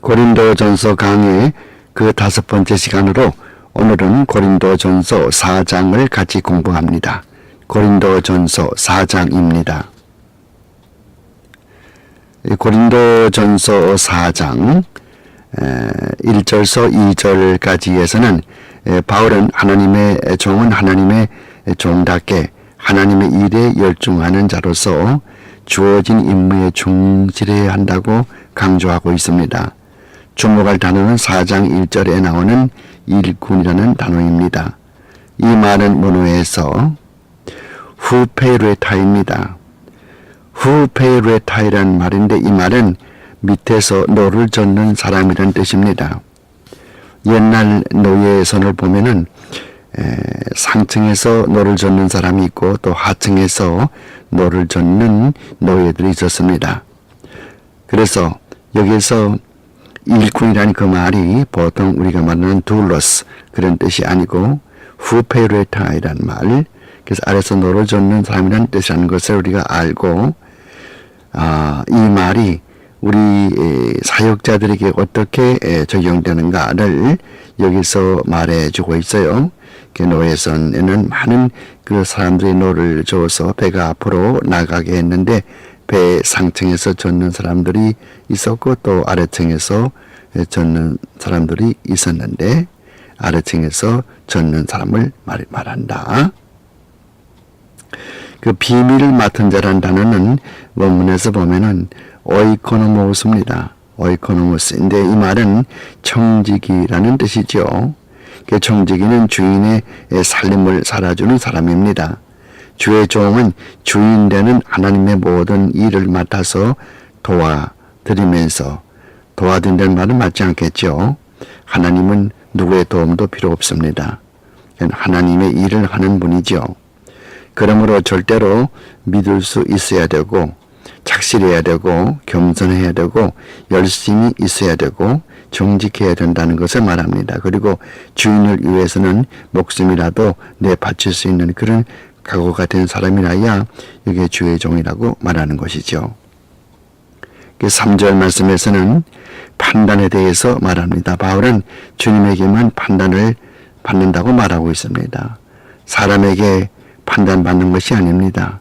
고린도전서 강의 그 5번째 시간으로 오늘은 고린도전서 4장을 같이 공부합니다. 고린도전서 4장입니다. 고린도전서 4장 1절서 2절까지에서는 바울은 하나님의 종은 하나님의 종답게 하나님의 일에 열중하는 자로서 주어진 임무에 충실해야 한다고 강조하고 있습니다. 주목할 단어는 4장 1절에 나오는 일꾼이라는 단어입니다. 이 말은 원어에서 후페르타입니다. 후페르타이란 말인데 이 말은 밑에서 노를 젓는 사람이란 뜻입니다. 옛날 노예선을 보면은 상층에서 노를 젓는 사람이 있고 또 하층에서 노를 젓는 노예들이 있었습니다. 그래서 여기서 일꾼이라는 그 말이 보통 우리가 말하는 둘러스 그런 뜻이 아니고 후페르타이란 말, 그래서 아래서 노를 젓는 사람이라는 뜻이라는 것을 우리가 알고 이 말이 우리 사역자들에게 어떻게 적용되는가를 여기서 말해주고 있어요. 노예선에는 많은 그 사람들이 노를 저어서 배가 앞으로 나가게 했는데 배 상층에서 젓는 사람들이 있었고 또 아래층에서 젓는 사람들이 있었는데 아래층에서 젓는 사람을 말한다. 그 비밀을 맡은 자라는 단어는 원문에서 보면은 오이코노모스입니다. 오이코노모스인데 이 말은 청지기라는 뜻이죠. 그 청지기는 주인의 살림을 살아주는 사람입니다. 주의 종은 주인 되는 하나님의 모든 일을 맡아서 도와드리면서 도와준다는 말은 맞지 않겠죠. 하나님은 누구의 도움도 필요 없습니다. 하나님의 일을 하는 분이죠. 그러므로 절대로 믿을 수 있어야 되고 착실해야 되고 겸손해야 되고 열심히 있어야 되고 정직해야 된다는 것을 말합니다. 그리고 주인을 위해서는 목숨이라도 내바칠 수 있는 그런 각오가 된 사람이라야 이게 주의 종이라고 말하는 것이죠. 3절 말씀에서는 판단에 대해서 말합니다. 바울은 주님에게만 판단을 받는다고 말하고 있습니다. 사람에게 판단받는 것이 아닙니다.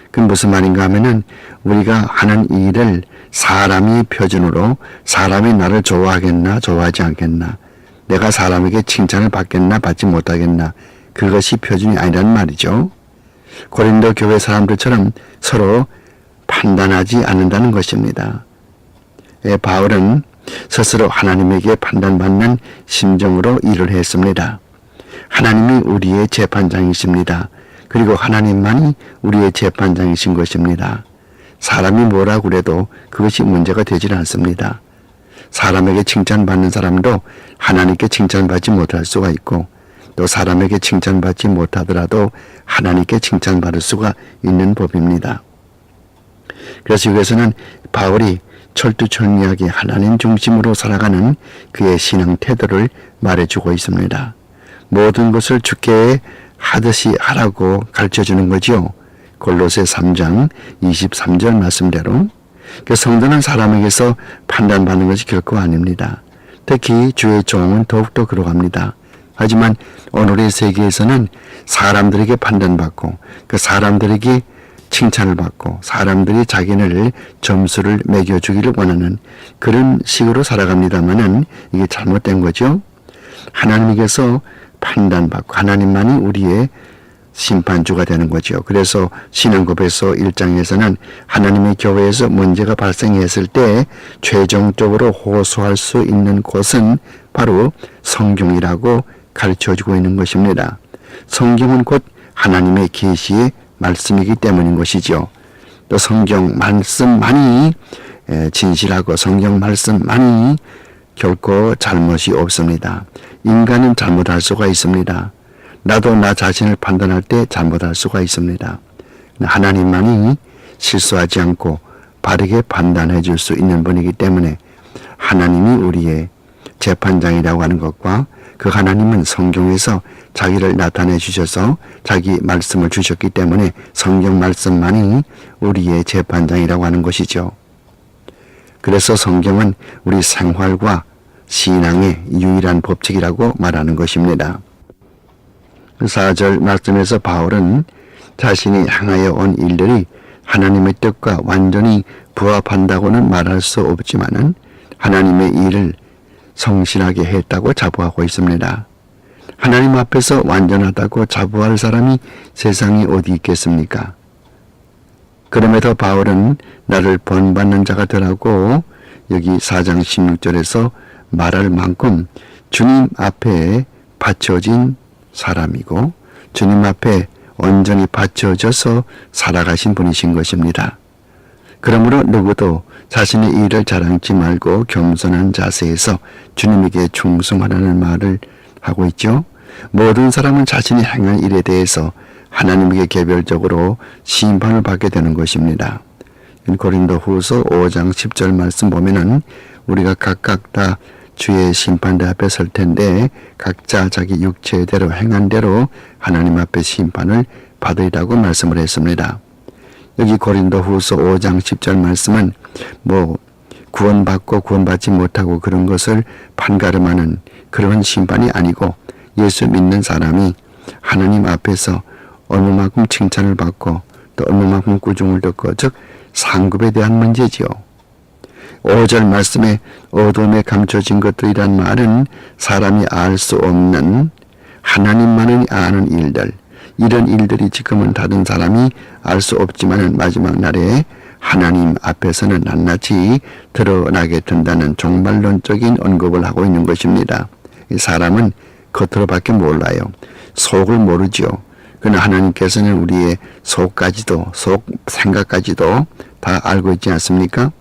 그 무슨 말인가 하면은 우리가 하는 일을 사람이 표준으로 사람이 나를 좋아하겠나 좋아하지 않겠나 내가 사람에게 칭찬을 받겠나 받지 못하겠나 그것이 표준이 아니란 말이죠. 고린도 교회 사람들처럼 서로 판단하지 않는다는 것입니다. 바울은 스스로 하나님에게 판단받는 심정으로 일을 했습니다. 하나님이 우리의 재판장이십니다. 그리고 하나님만이 우리의 재판장이신 것입니다. 사람이 뭐라고 그래도 그것이 문제가 되질 않습니다. 사람에게 칭찬받는 사람도 하나님께 칭찬받지 못할 수가 있고 또 사람에게 칭찬받지 못하더라도 하나님께 칭찬받을 수가 있는 법입니다. 그래서 여기서는 바울이 철두철미하게 하나님 중심으로 살아가는 그의 신앙 태도를 말해주고 있습니다. 모든 것을 주께 하듯이 하라고 가르쳐주는 거죠. 골로새 3장 23절 말씀대로 그 성도는 사람에게서 판단받는 것이 결코 아닙니다. 특히 주의 종은 더욱더 그러합니다. 하지만 오늘의 세계에서는 사람들에게 판단받고 그 사람들에게 칭찬을 받고 사람들이 자기네를 점수를 매겨주기를 원하는 그런 식으로 살아갑니다마는 이게 잘못된 거죠. 하나님께서 판단받고 하나님만이 우리의 심판주가 되는 거죠. 그래서 신앙고백서 1장에서는 하나님의 교회에서 문제가 발생했을 때 최종적으로 호소할 수 있는 곳은 바로 성경이라고 가르쳐주고 있는 것입니다. 성경은 곧 하나님의 계시의 말씀이기 때문인 것이죠. 또 성경 말씀만이 진실하고 성경 말씀만이 결코 잘못이 없습니다. 인간은 잘못할 수가 있습니다. 나도 나 자신을 판단할 때 잘못할 수가 있습니다. 하나님만이 실수하지 않고 바르게 판단해 줄 수 있는 분이기 때문에 하나님이 우리의 재판장이라고 하는 것과 그 하나님은 성경에서 자기를 나타내 주셔서 자기 말씀을 주셨기 때문에 성경 말씀만이 우리의 재판장이라고 하는 것이죠. 그래서 성경은 우리 생활과 신앙의 유일한 법칙이라고 말하는 것입니다. 4절 말씀에서 바울은 자신이 향하여 온 일들이 하나님의 뜻과 완전히 부합한다고는 말할 수 없지만은 하나님의 일을 성실하게 했다고 자부하고 있습니다. 하나님 앞에서 완전하다고 자부할 사람이 세상에 어디 있겠습니까? 그럼에도 바울은 나를 본받는 자가 되라고 여기 4장 16절에서 말할 만큼 주님 앞에 바쳐진 사람이고 주님 앞에 온전히 바쳐져서 살아가신 분이신 것입니다. 그러므로 누구도 자신의 일을 자랑치 말고 겸손한 자세에서 주님에게 충성하라는 말을 하고 있죠. 모든 사람은 자신이 행한 일에 대해서 하나님에게 개별적으로 심판을 받게 되는 것입니다. 고린도후서 5장 10절 말씀 보면은 우리가 각각 다 주의 심판대 앞에 설 텐데 각자 자기 육체대로 행한 대로 하나님 앞에 심판을 받으리라고 말씀을 했습니다. 여기 고린도후서 5장 10절 말씀은 구원받고 구원받지 못하고 그런 것을 판가름하는 그런 심판이 아니고 예수 믿는 사람이 하나님 앞에서 얼마만큼 칭찬을 받고 또 얼마만큼 꾸중을 듣고 즉 상급에 대한 문제지요. 5절 말씀에 어둠에 감춰진 것들이란 말은 사람이 알 수 없는 하나님만이 아는 일들, 이런 일들이 지금은 다른 사람이 알 수 없지만 마지막 날에 하나님 앞에서는 낱낱이 드러나게 된다는 종말론적인 언급을 하고 있는 것입니다. 사람은 겉으로밖에 몰라요. 속을 모르지요. 그러나 하나님께서는 우리의 속까지도, 속 생각까지도 다 알고 있지 않습니까?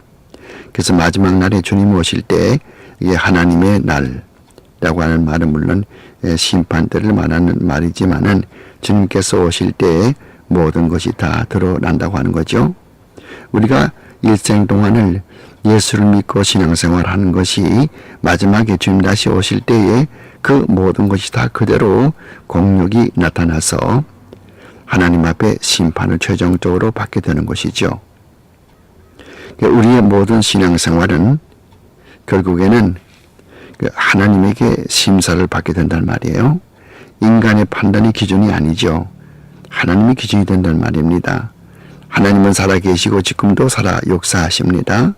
그래서 마지막 날에 주님 오실 때 이게 하나님의 날이라고 하는 말은 물론 심판 때를 말하는 말이지만은 주님께서 오실 때 모든 것이 다 드러난다고 하는 거죠. 우리가 일생 동안을 예수를 믿고 신앙생활하는 것이 마지막에 주님 다시 오실 때에 그 모든 것이 다 그대로 공력이 나타나서 하나님 앞에 심판을 최종적으로 받게 되는 것이죠. 우리의 모든 신앙생활은 결국에는 하나님에게 심사를 받게 된단 말이에요. 인간의 판단이 기준이 아니죠. 하나님이 기준이 된단 말입니다. 하나님은 살아계시고 지금도 살아 역사하십니다.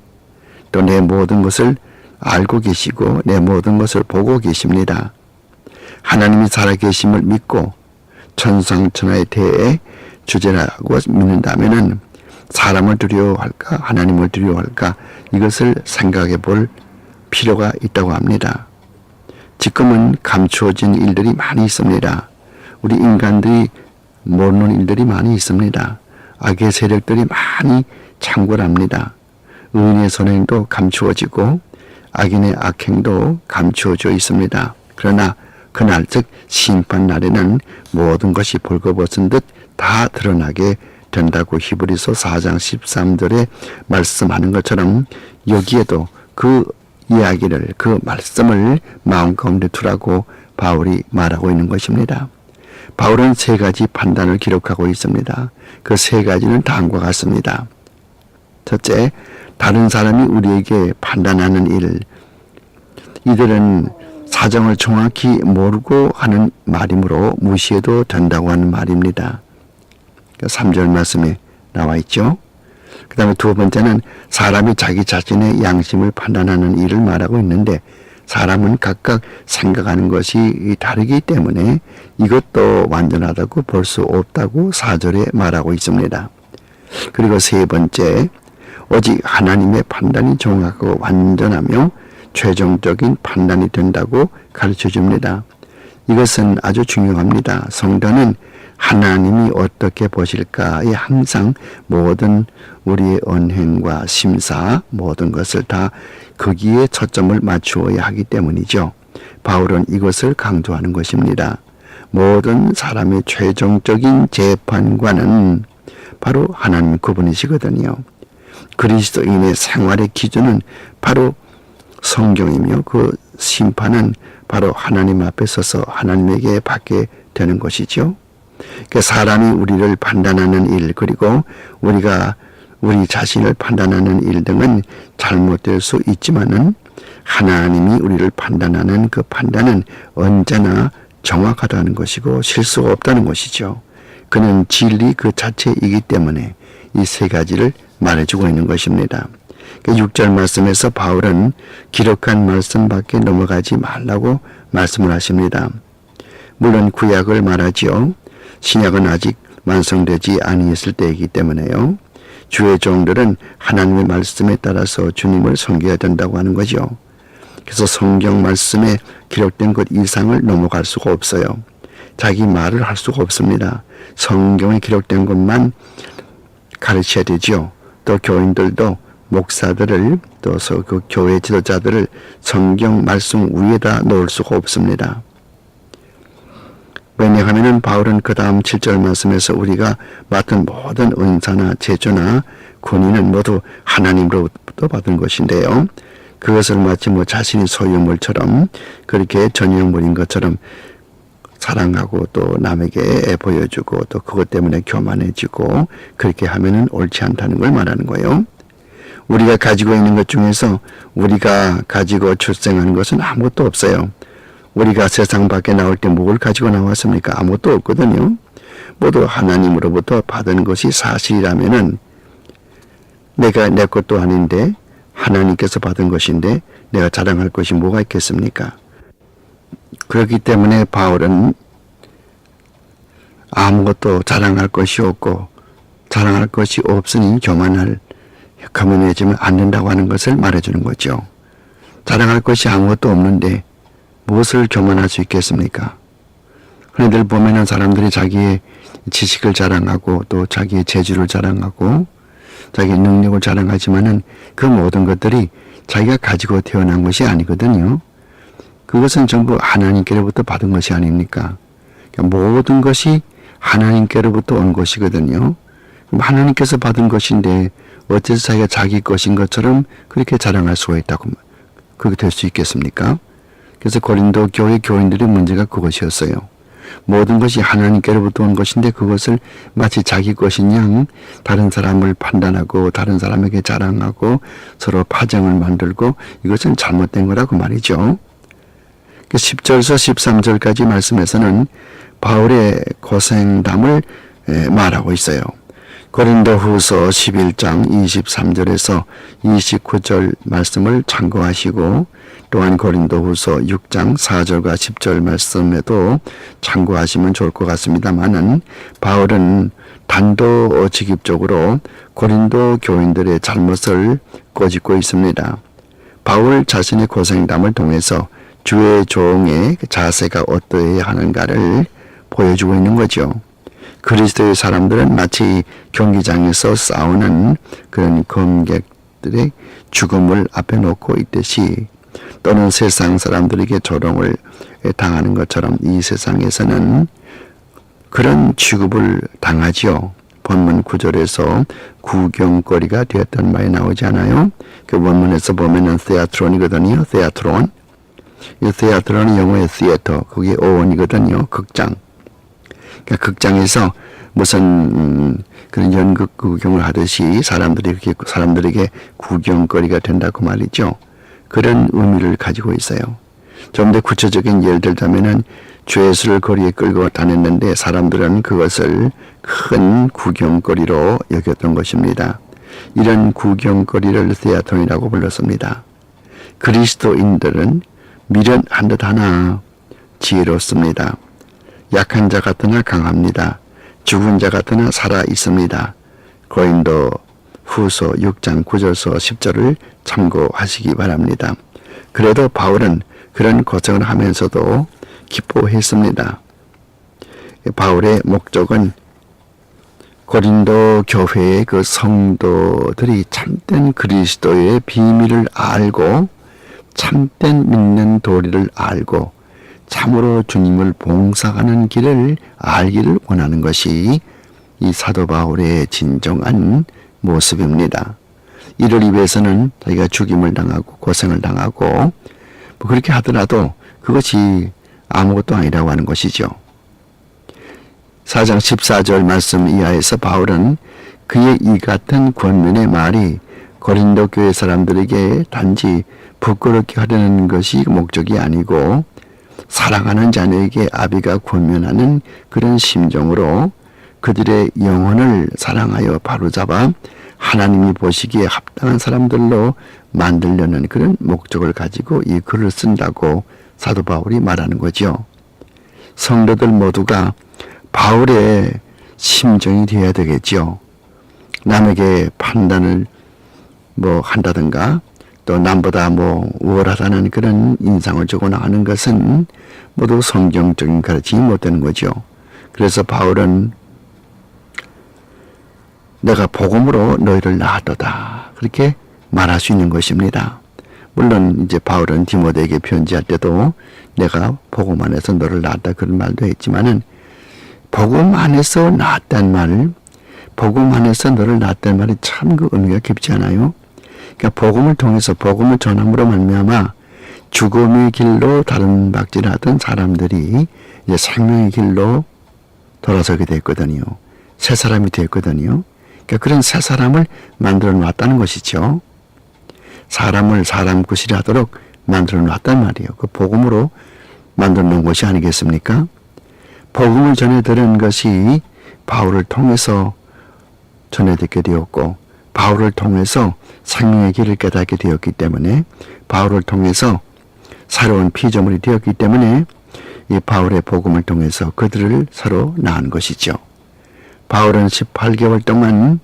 또 내 모든 것을 알고 계시고 내 모든 것을 보고 계십니다. 하나님이 살아계심을 믿고 천상천하에 대해 주제라고 믿는다면은 사람을 두려워할까 하나님을 두려워할까 이것을 생각해 볼 필요가 있다고 합니다. 지금은 감추어진 일들이 많이 있습니다. 우리 인간들이 모르는 일들이 많이 있습니다. 악의 세력들이 많이 창궐합니다. 의인의 선행도 감추어지고 악인의 악행도 감추어져 있습니다. 그러나 그날 즉 심판 날에는 모든 것이 벌거벗은 듯 다 드러나게 된다고 히브리서 4장 13절에 말씀하는 것처럼 여기에도 그 이야기를 그 말씀을 마음 가운데 두라고 바울이 말하고 있는 것입니다. 바울은 세 가지 판단을 기록하고 있습니다. 그 세 가지는 다음과 같습니다. 첫째, 다른 사람이 우리에게 판단하는 일, 이들은 사정을 정확히 모르고 하는 말이므로 무시해도 된다고 하는 말입니다. 3절 말씀에 나와 있죠. 그 다음에 두 번째는 사람이 자기 자신의 양심을 판단하는 일을 말하고 있는데 사람은 각각 생각하는 것이 다르기 때문에 이것도 완전하다고 볼 수 없다고 4절에 말하고 있습니다. 그리고 세 번째, 오직 하나님의 판단이 정확하고 완전하며 최종적인 판단이 된다고 가르쳐 줍니다. 이것은 아주 중요합니다. 성도는 하나님이 어떻게 보실까에 항상 모든 우리의 언행과 심사 모든 것을 다 거기에 초점을 맞추어야 하기 때문이죠. 바울은 이것을 강조하는 것입니다. 모든 사람의 최종적인 재판관은 바로 하나님 그분이시거든요. 그리스도인의 생활의 기준은 바로 성경이며 그 심판은 바로 하나님 앞에 서서 하나님에게 받게 되는 것이죠. 사람이 우리를 판단하는 일 그리고 우리가 우리 자신을 판단하는 일 등은 잘못될 수 있지만은 하나님이 우리를 판단하는 그 판단은 언제나 정확하다는 것이고 실수가 없다는 것이죠. 그는 진리 그 자체이기 때문에 이 세 가지를 말해주고 있는 것입니다. 6절 말씀에서 바울은 기록한 말씀 밖에 넘어가지 말라고 말씀을 하십니다. 물론 구약을 말하지요. 신약은 아직 완성되지 아니했을 때이기 때문에요. 주의 종들은 하나님의 말씀에 따라서 주님을 섬겨야 된다고 하는 거죠. 그래서 성경 말씀에 기록된 것 이상을 넘어갈 수가 없어요. 자기 말을 할 수가 없습니다. 성경에 기록된 것만 가르쳐야 되죠. 또 교인들도 목사들을 또 그 교회 지도자들을 성경 말씀 위에다 놓을 수가 없습니다. 왜냐하면 바울은 그 다음 7절 말씀에서 우리가 맡은 모든 은사나 제주나 권위는 모두 하나님으로부터 받은 것인데요. 그것을 마치 자신이 소유물처럼 그렇게 전유물인 것처럼 사랑하고 또 남에게 보여주고 또 그것 때문에 교만해지고 그렇게 하면은 옳지 않다는 걸 말하는 거예요. 우리가 가지고 있는 것 중에서 우리가 가지고 출생한 것은 아무것도 없어요. 우리가 세상 밖에 나올 때 뭘 가지고 나왔습니까? 아무것도 없거든요. 모두 하나님으로부터 받은 것이 사실이라면은 내가 내 것도 아닌데 하나님께서 받은 것인데 내가 자랑할 것이 뭐가 있겠습니까? 그렇기 때문에 바울은 아무것도 자랑할 것이 없고 자랑할 것이 없으니 교만해지면 안 된다고 하는 것을 말해주는 거죠. 자랑할 것이 아무것도 없는데 무엇을 교만할 수 있겠습니까? 흔히들 보면은 사람들이 자기의 지식을 자랑하고 또 자기의 재주를 자랑하고 자기의 능력을 자랑하지만은 그 모든 것들이 자기가 가지고 태어난 것이 아니거든요. 그것은 전부 하나님께로부터 받은 것이 아닙니까? 그러니까 모든 것이 하나님께로부터 온 것이거든요. 그럼 하나님께서 받은 것인데 어째서 자기가 자기 것인 것처럼 그렇게 자랑할 수가 있다고 그렇게 될 수 있겠습니까? 그래서 고린도 교회 교인들의 문제가 그것이었어요. 모든 것이 하나님께로부터 온 것인데 그것을 마치 자기 것인 양 다른 사람을 판단하고 다른 사람에게 자랑하고 서로 파장을 만들고 이것은 잘못된 거라고 말이죠. 10절에서 13절까지 말씀에서는 바울의 고생담을 말하고 있어요. 고린도후서 11장 23절에서 29절 말씀을 참고하시고 또한 고린도후서 6장 4절과 10절 말씀에도 참고하시면 좋을 것 같습니다만은 바울은 단도직입적으로 고린도 교인들의 잘못을 꼬집고 있습니다. 바울 자신의 고생담을 통해서 주의 종의 자세가 어떠해야 하는가를 보여주고 있는 거죠. 그리스도의 사람들은 마치 경기장에서 싸우는 그런 검객들의 죽음을 앞에 놓고 있듯이 또는 세상 사람들에게 조롱을 당하는 것처럼 이 세상에서는 그런 취급을 당하지요. 본문 9절에서 구경거리가 되었다는 말이 나오지 않아요? 그 본문에서 보면은 테아트론이거든요. 테아트론. 이 테아트론은 영어의 theater, 그게 어원이거든요. 극장. 그러니까 극장에서 무슨 그런 연극 구경을 하듯이 사람들에게 구경거리가 된다고 말이죠. 그런 의미를 가지고 있어요. 좀 더 구체적인 예를 들자면은 죄수를 거리에 끌고 다녔는데 사람들은 그것을 큰 구경거리로 여겼던 것입니다. 이런 구경거리를 테아트론이라고 불렀습니다. 그리스도인들은 미련한 듯 하나 지혜롭습니다. 약한 자 같으나 강합니다. 죽은 자 같으나 살아 있습니다. 고린도 후서 6장 9절서 10절을 참고하시기 바랍니다. 그래도 바울은 그런 고생을 하면서도 기뻐했습니다. 바울의 목적은 고린도 교회의 그 성도들이 참된 그리스도의 비밀을 알고 참된 믿는 도리를 알고 참으로 주님을 봉사하는 길을 알기를 원하는 것이 이 사도 바울의 진정한 모습입니다. 이를 위해서는 자기가 죽임을 당하고 고생을 당하고 뭐 그렇게 하더라도 그것이 아무것도 아니라고 하는 것이죠. 4장 14절 말씀 이하에서 바울은 그의 이 같은 권면의 말이 고린도 교회 사람들에게 단지 부끄럽게 하려는 것이 목적이 아니고 사랑하는 자녀에게 아비가 권면하는 그런 심정으로 그들의 영혼을 사랑하여 바로잡아 하나님이 보시기에 합당한 사람들로 만들려는 그런 목적을 가지고 이 글을 쓴다고 사도 바울이 말하는 거죠. 성도들 모두가 바울의 심정이 되어야 되겠죠. 남에게 판단을 한다든가 또 남보다 우월하다는 그런 인상을 주거나 하는 것은 모두 성경적인 가르침이 못되는 거죠. 그래서 바울은 내가 복음으로 너희를 낳았도다 그렇게 말할 수 있는 것입니다. 물론 이제 바울은 디모데에게 편지할 때도 내가 복음 안에서 너를 낳았다 그런 말도 했지만은 복음 안에서 낳았다는 말, 복음 안에서 너를 낳았다는 말이 참 그 의미가 깊지 않아요? 그러니까 복음을 통해서 복음을 전함으로 말미암아 죽음의 길로 다른 박질하던 사람들이 이제 생명의 길로 돌아서게 됐거든요. 새 사람이 됐거든요. 그러니까 그런 새 사람을 만들어 놨다는 것이죠. 사람을 사람 구실이 하도록 만들어 놨단 말이에요. 그 복음으로 만들어 놓은 것이 아니겠습니까? 복음을 전해 들은 것이 바울을 통해서 전해 듣게 되었고 바울을 통해서 생명의 길을 깨닫게 되었기 때문에 바울을 통해서 새로운 피조물이 되었기 때문에 이 바울의 복음을 통해서 그들을 서로 낳은 것이죠. 바울은 18개월 동안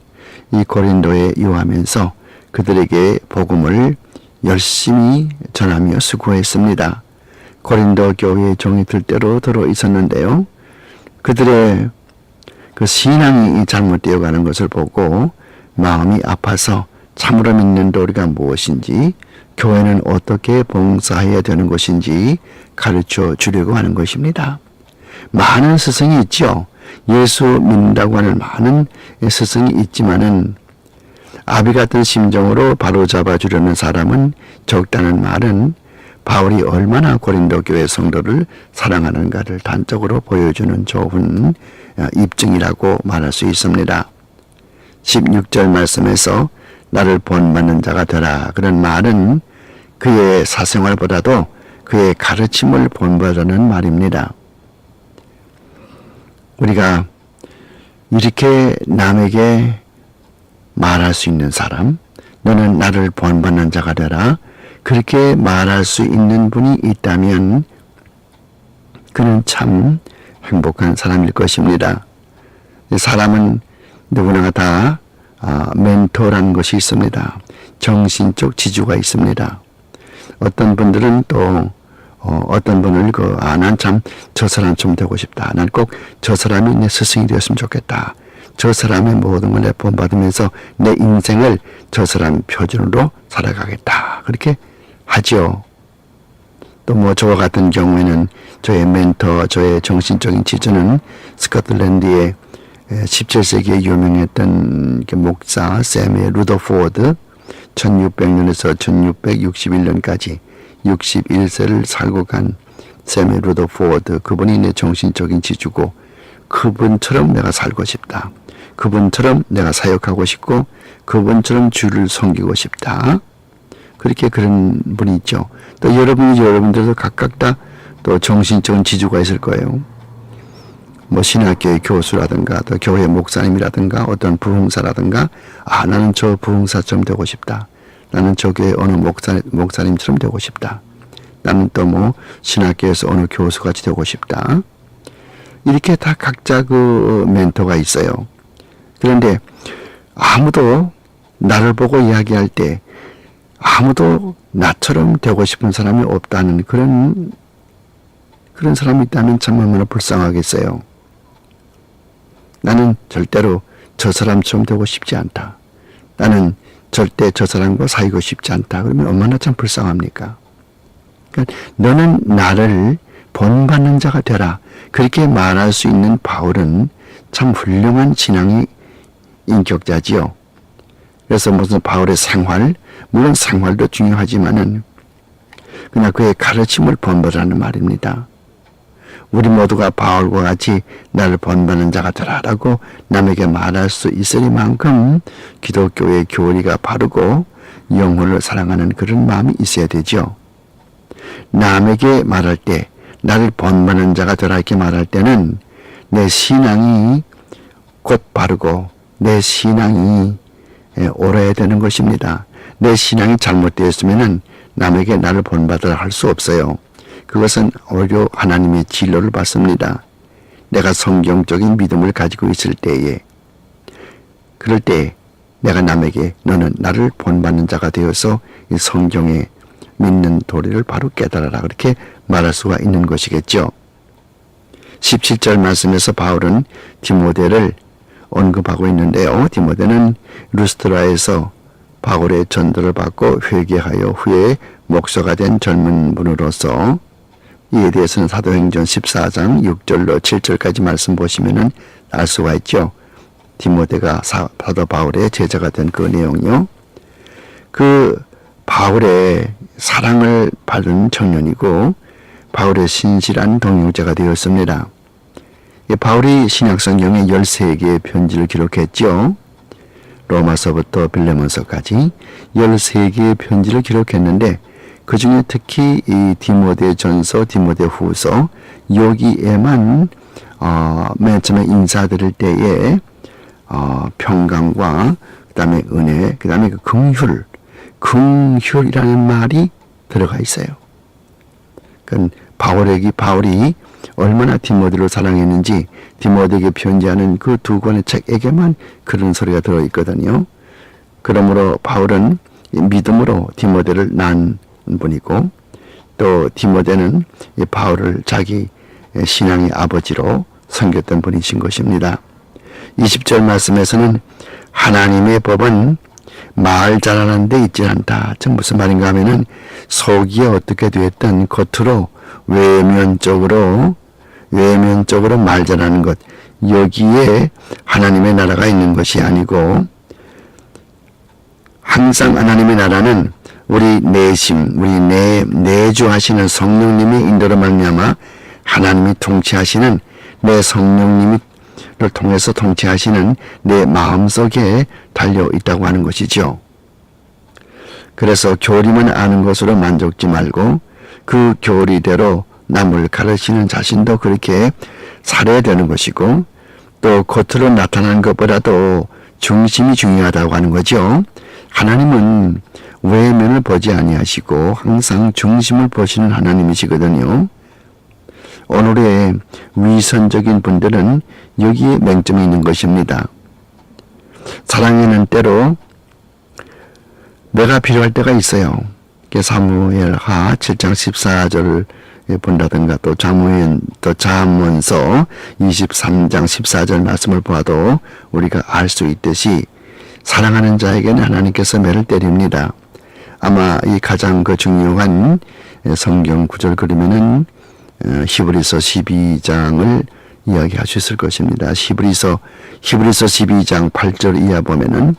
이 고린도에 유하면서 그들에게 복음을 열심히 전하며 수고했습니다. 고린도 교회의 종이 들대로 들어 있었는데요. 그들의 그 신앙이 잘못되어 가는 것을 보고 마음이 아파서 참으로 믿는 도리가 무엇인지 교회는 어떻게 봉사해야 되는 것인지 가르쳐 주려고 하는 것입니다. 많은 스승이 있죠. 예수 믿는다고 하는 많은 스승이 있지만은 아비 같은 심정으로 바로잡아 주려는 사람은 적다는 말은 바울이 얼마나 고린도 교회 성도를 사랑하는가를 단적으로 보여주는 좋은 입증이라고 말할 수 있습니다. 16절 말씀에서 나를 본받는 자가 되라 그런 말은 그의 사생활보다도 그의 가르침을 본받으라는 말입니다. 우리가 이렇게 남에게 말할 수 있는 사람, 너는 나를 본받는 자가 되라 그렇게 말할 수 있는 분이 있다면 그는 참 행복한 사람일 것입니다. 사람은 누구나 다 멘토라는 것이 있습니다. 정신적 지주가 있습니다. 어떤 분들은 또 어떤 분을 난 참 저 사람 좀 되고 싶다. 난 꼭 저 사람이 내 스승이 되었으면 좋겠다. 저 사람의 모든 걸 내 본받으면서 내 인생을 저 사람 표준으로 살아가겠다. 그렇게 하죠. 또 저와 같은 경우에는 저의 멘토, 저의 정신적인 지주는 스코틀랜드의 17세기에 유명했던 목사 세미 루더포드 1600년에서 1661년까지 61세를 살고 간 세미 루더포드 그분이 내 정신적인 지주고 그분처럼 내가 살고 싶다. 그분처럼 내가 사역하고 싶고 그분처럼 주를 섬기고 싶다. 그렇게 그런 분이 있죠. 또 여러분들도 각각 다 또 정신적인 지주가 있을 거예요. 신학교의 교수라든가 또 교회 목사님이라든가 어떤 부흥사라든가 나는 저 부흥사처럼 되고 싶다. 나는 저 교회 어느 목사님처럼 되고 싶다. 나는 또 신학교에서 어느 교수같이 되고 싶다. 이렇게 다 각자 그 멘토가 있어요. 그런데 아무도 나를 보고 이야기할 때 아무도 나처럼 되고 싶은 사람이 없다는 그런 사람이 있다면 참 얼마나 불쌍하겠어요. 나는 절대로 저 사람처럼 되고 싶지 않다. 나는 절대 저 사람과 사귀고 싶지 않다. 그러면 얼마나 참 불쌍합니까? 그러니까 너는 나를 본받는 자가 되라. 그렇게 말할 수 있는 바울은 참 훌륭한 신앙의 인격자지요. 그래서 무슨 바울의 생활, 물론 생활도 중요하지만은 그냥 그의 가르침을 본받으라는 말입니다. 우리 모두가 바울과 같이 나를 본받는 자가 되라라고 남에게 말할 수 있으리만큼 기독교의 교리가 바르고 영혼을 사랑하는 그런 마음이 있어야 되죠. 남에게 말할 때 나를 본받는 자가 되라 이렇게 말할 때는 내 신앙이 곧 바르고 내 신앙이 옳아야 되는 것입니다. 내 신앙이 잘못되었으면 남에게 나를 본받으라 할 수 없어요. 그것은 오히려 하나님의 진로를 받습니다. 내가 성경적인 믿음을 가지고 있을 때에 그럴 때 내가 남에게 너는 나를 본받는 자가 되어서 이 성경에 믿는 도리를 바로 깨달아라 그렇게 말할 수가 있는 것이겠죠. 17절 말씀에서 바울은 디모데를 언급하고 있는데요. 디모데는 루스트라에서 바울의 전도를 받고 회개하여 후에 목사가 된 젊은 분으로서 이에 대해서는 사도행전 14장 6절로 7절까지 말씀 보시면은 알 수가 있죠. 디모데가 사도 바울의 제자가 된 그 내용이요. 그 바울의 사랑을 받은 청년이고 바울의 신실한 동역자가 되었습니다. 바울이 신약성경에 13개의 편지를 기록했죠. 로마서부터 빌레몬서까지 13개의 편지를 기록했는데 그 중에 특히 이 디모데 전서, 디모데 후서 여기에만 맨 처음에 인사드릴 때에 평강과 그 다음에 은혜, 그 다음에 그 긍휼이라는 말이 들어가 있어요. 그건 바울이 얼마나 디모데를 사랑했는지 디모데에게 편지하는 그 두 권의 책에게만 그런 소리가 들어있거든요. 그러므로 바울은 믿음으로 디모데를 낳은 분이고 또 디모데는 바울을 자기 신앙의 아버지로 섬겼던 분이신 것입니다. 20절 말씀에서는 하나님의 법은 말 잘하는 데 있지 않다. 즉 무슨 말인가 하면은 속이 어떻게 되었든 겉으로 외면적으로 말 잘하는 것 여기에 하나님의 나라가 있는 것이 아니고 항상 하나님의 나라는 우리 내심, 우리 내주하시는 성령님의 인도로 말미암아 하나님이 통치하시는 내 성령님을 통해서 통치하시는 내 마음속에 달려 있다고 하는 것이죠. 그래서 교리만 아는 것으로 만족지 말고 그 교리대로 남을 가르치는 자신도 그렇게 살아야 되는 것이고 또 겉으로 나타나는 것보다도 중심이 중요하다고 하는 거죠. 하나님은 외면을 보지 아니하시고 항상 중심을 보시는 하나님이시거든요. 오늘의 위선적인 분들은 여기에 맹점이 있는 것입니다. 사랑에는 때로 내가 필요할 때가 있어요. 사무엘하 7장 14절을 본다든가 또 잠언서 23장 14절 말씀을 봐도 우리가 알 수 있듯이 사랑하는 자에게는 하나님께서 매를 때립니다. 아마 이 가장 그 중요한 성경 구절 그러면은 히브리서 12장을 이야기할 수 있을 것입니다. 히브리서 12장 8절 이하 보면은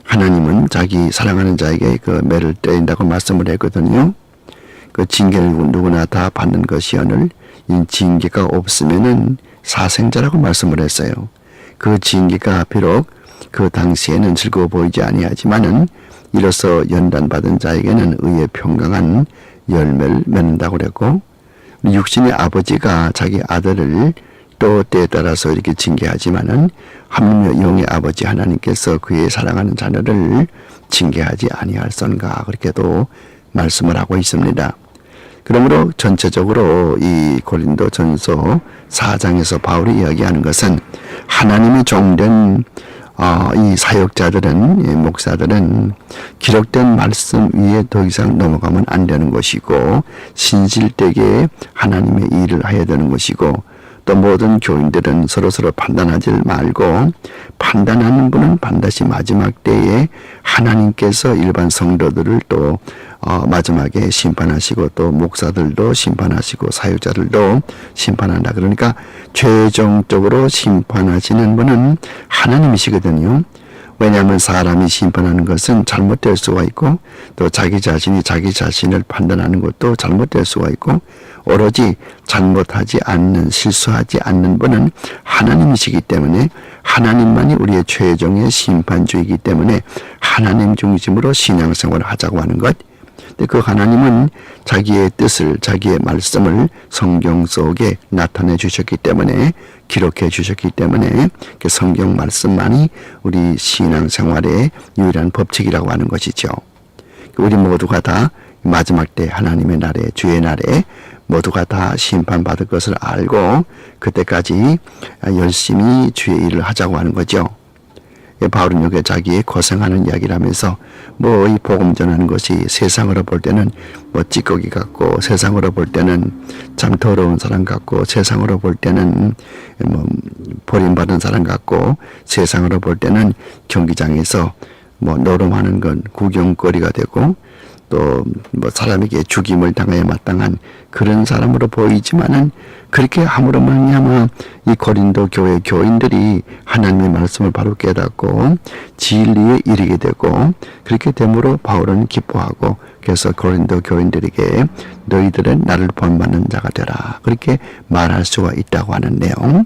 하나님은 자기 사랑하는 자에게 그 매를 때린다고 말씀을 했거든요. 그 징계를 누구나 다 받는 것이오늘 이 징계가 없으면은 사생자라고 말씀을 했어요. 그 징계가 비록 그 당시에는 즐거워 보이지 아니하지만은 이로써 연단받은 자에게는 의의 평강한 열매를 맺는다고 그랬고 육신의 아버지가 자기 아들을 또 때에 따라서 이렇게 징계하지만은 하물며 영의 아버지 하나님께서 그의 사랑하는 자녀를 징계하지 아니할선가 그렇게도 말씀을 하고 있습니다. 그러므로 전체적으로 이 고린도 전서 4장에서 바울이 이야기하는 것은 하나님의 종된 이 사역자들은 목사들은 기록된 말씀 위에 더 이상 넘어가면 안 되는 것이고 신실되게 하나님의 일을 해야 되는 것이고 또 모든 교인들은 서로서로 판단하지 말고 판단하는 분은 반드시 마지막 때에 하나님께서 일반 성도들을 또 마지막에 심판하시고 또 목사들도 심판하시고 사역자들도 심판한다. 그러니까 최종적으로 심판하시는 분은 하나님이시거든요. 왜냐하면 사람이 심판하는 것은 잘못될 수가 있고 또 자기 자신이 자기 자신을 판단하는 것도 잘못될 수가 있고 오로지 잘못하지 않는 실수하지 않는 분은 하나님이시기 때문에 하나님만이 우리의 최종의 심판주이기 때문에 하나님 중심으로 신앙생활을 하자고 하는 것. 근데 그 하나님은 자기의 뜻을 자기의 말씀을 성경 속에 나타내 주셨기 때문에 기록해 주셨기 때문에 그 성경 말씀만이 우리 신앙생활의 유일한 법칙이라고 하는 것이죠. 우리 모두가 다 마지막 때 하나님의 날에 주의 날에 모두가 다 심판받을 것을 알고 그때까지 열심히 주의 일을 하자고 하는 거죠. 바울은 여기 자기의 고생하는 이야기를 하면서 뭐 이 복음 전하는 것이 세상으로 볼 때는 뭐 찌꺼기 같고 세상으로 볼 때는 참 더러운 사람 같고 세상으로 볼 때는 뭐 버림받은 사람 같고 세상으로 볼 때는 경기장에서 뭐 노름하는 건 구경거리가 되고 또 뭐 사람에게 죽임을 당해 마땅한 그런 사람으로 보이지만은 그렇게 함으로 말미암아 이 고린도 교회 교인들이 하나님의 말씀을 바로 깨닫고 진리에 이르게 되고 그렇게 됨으로 바울은 기뻐하고 그래서 고린도 교인들에게 너희들은 나를 본받는 자가 되라 그렇게 말할 수가 있다고 하는 내용.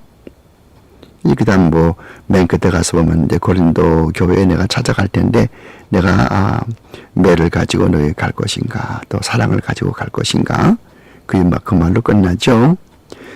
그 다음 뭐 맨 끝에 가서 보면 이제 고린도 교회에 내가 찾아갈 텐데 내가 매를 가지고 너희 갈 것인가 또 사랑을 가지고 갈 것인가 그 말로 끝나죠.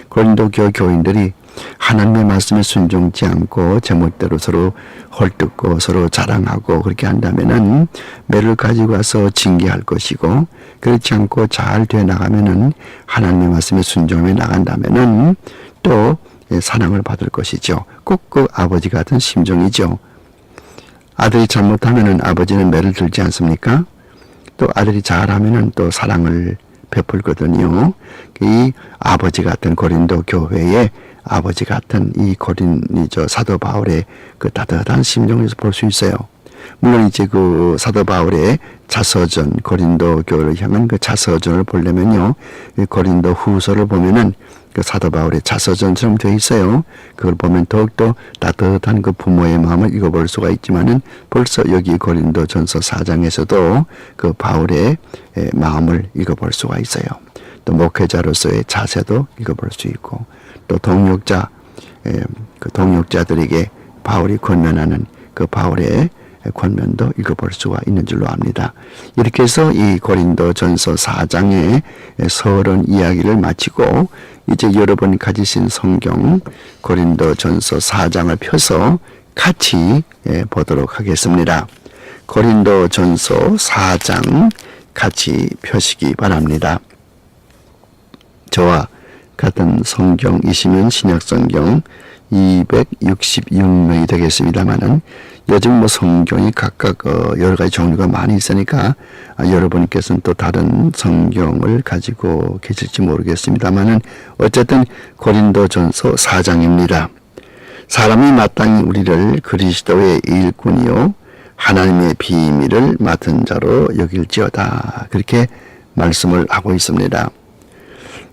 고린도 교인들이 하나님의 말씀에 순종치 않고 제멋대로 서로 헐뜯고 서로 자랑하고 그렇게 한다면은 매를 가지고 와서 징계할 것이고 그렇지 않고 잘 돼 나가면은 하나님의 말씀에 순종해 나간다면은 또 사랑을 받을 것이죠. 꼭 그 아버지 같은 심정이죠. 아들이 잘못하면은 아버지는 매를 들지 않습니까? 또 아들이 잘하면은 또 사랑을 베풀거든요. 이 아버지 같은 고린도 교회의 아버지 같은 이 사도 바울의 그 따뜻한 심정에서 볼 수 있어요. 물론 이제 그 사도 바울의 자서전 고린도 교회를 향한 그 자서전을 보려면요, 고린도 후서를 보면은 그 사도 바울의 자서전처럼 되어 있어요. 그걸 보면 더욱더 따뜻한 그 부모의 마음을 읽어볼 수가 있지만은 벌써 여기 고린도 전서 4장에서도 그 바울의 마음을 읽어볼 수가 있어요. 또 목회자로서의 자세도 읽어볼 수 있고 또 그 동역자들에게 바울이 권면하는 그 바울의 권면도 읽어볼 수가 있는 줄로 압니다. 이렇게 해서 이 고린도 전서 4장의 서론 이야기를 마치고 이제 여러분이 가지신 성경 고린도 전서 4장을 펴서 같이 보도록 하겠습니다. 고린도 전서 4장 같이 펴시기 바랍니다. 저와 같은 성경이시면 신약성경 266명이 되겠습니다만은 요즘 뭐 성경이 각각 여러 가지 종류가 많이 있으니까 여러분께서는 또 다른 성경을 가지고 계실지 모르겠습니다만은 어쨌든 고린도전서 4장입니다. 사람이 마땅히 우리를 그리스도의 일꾼이요 하나님의 비밀을 맡은 자로 여길지어다 그렇게 말씀을 하고 있습니다.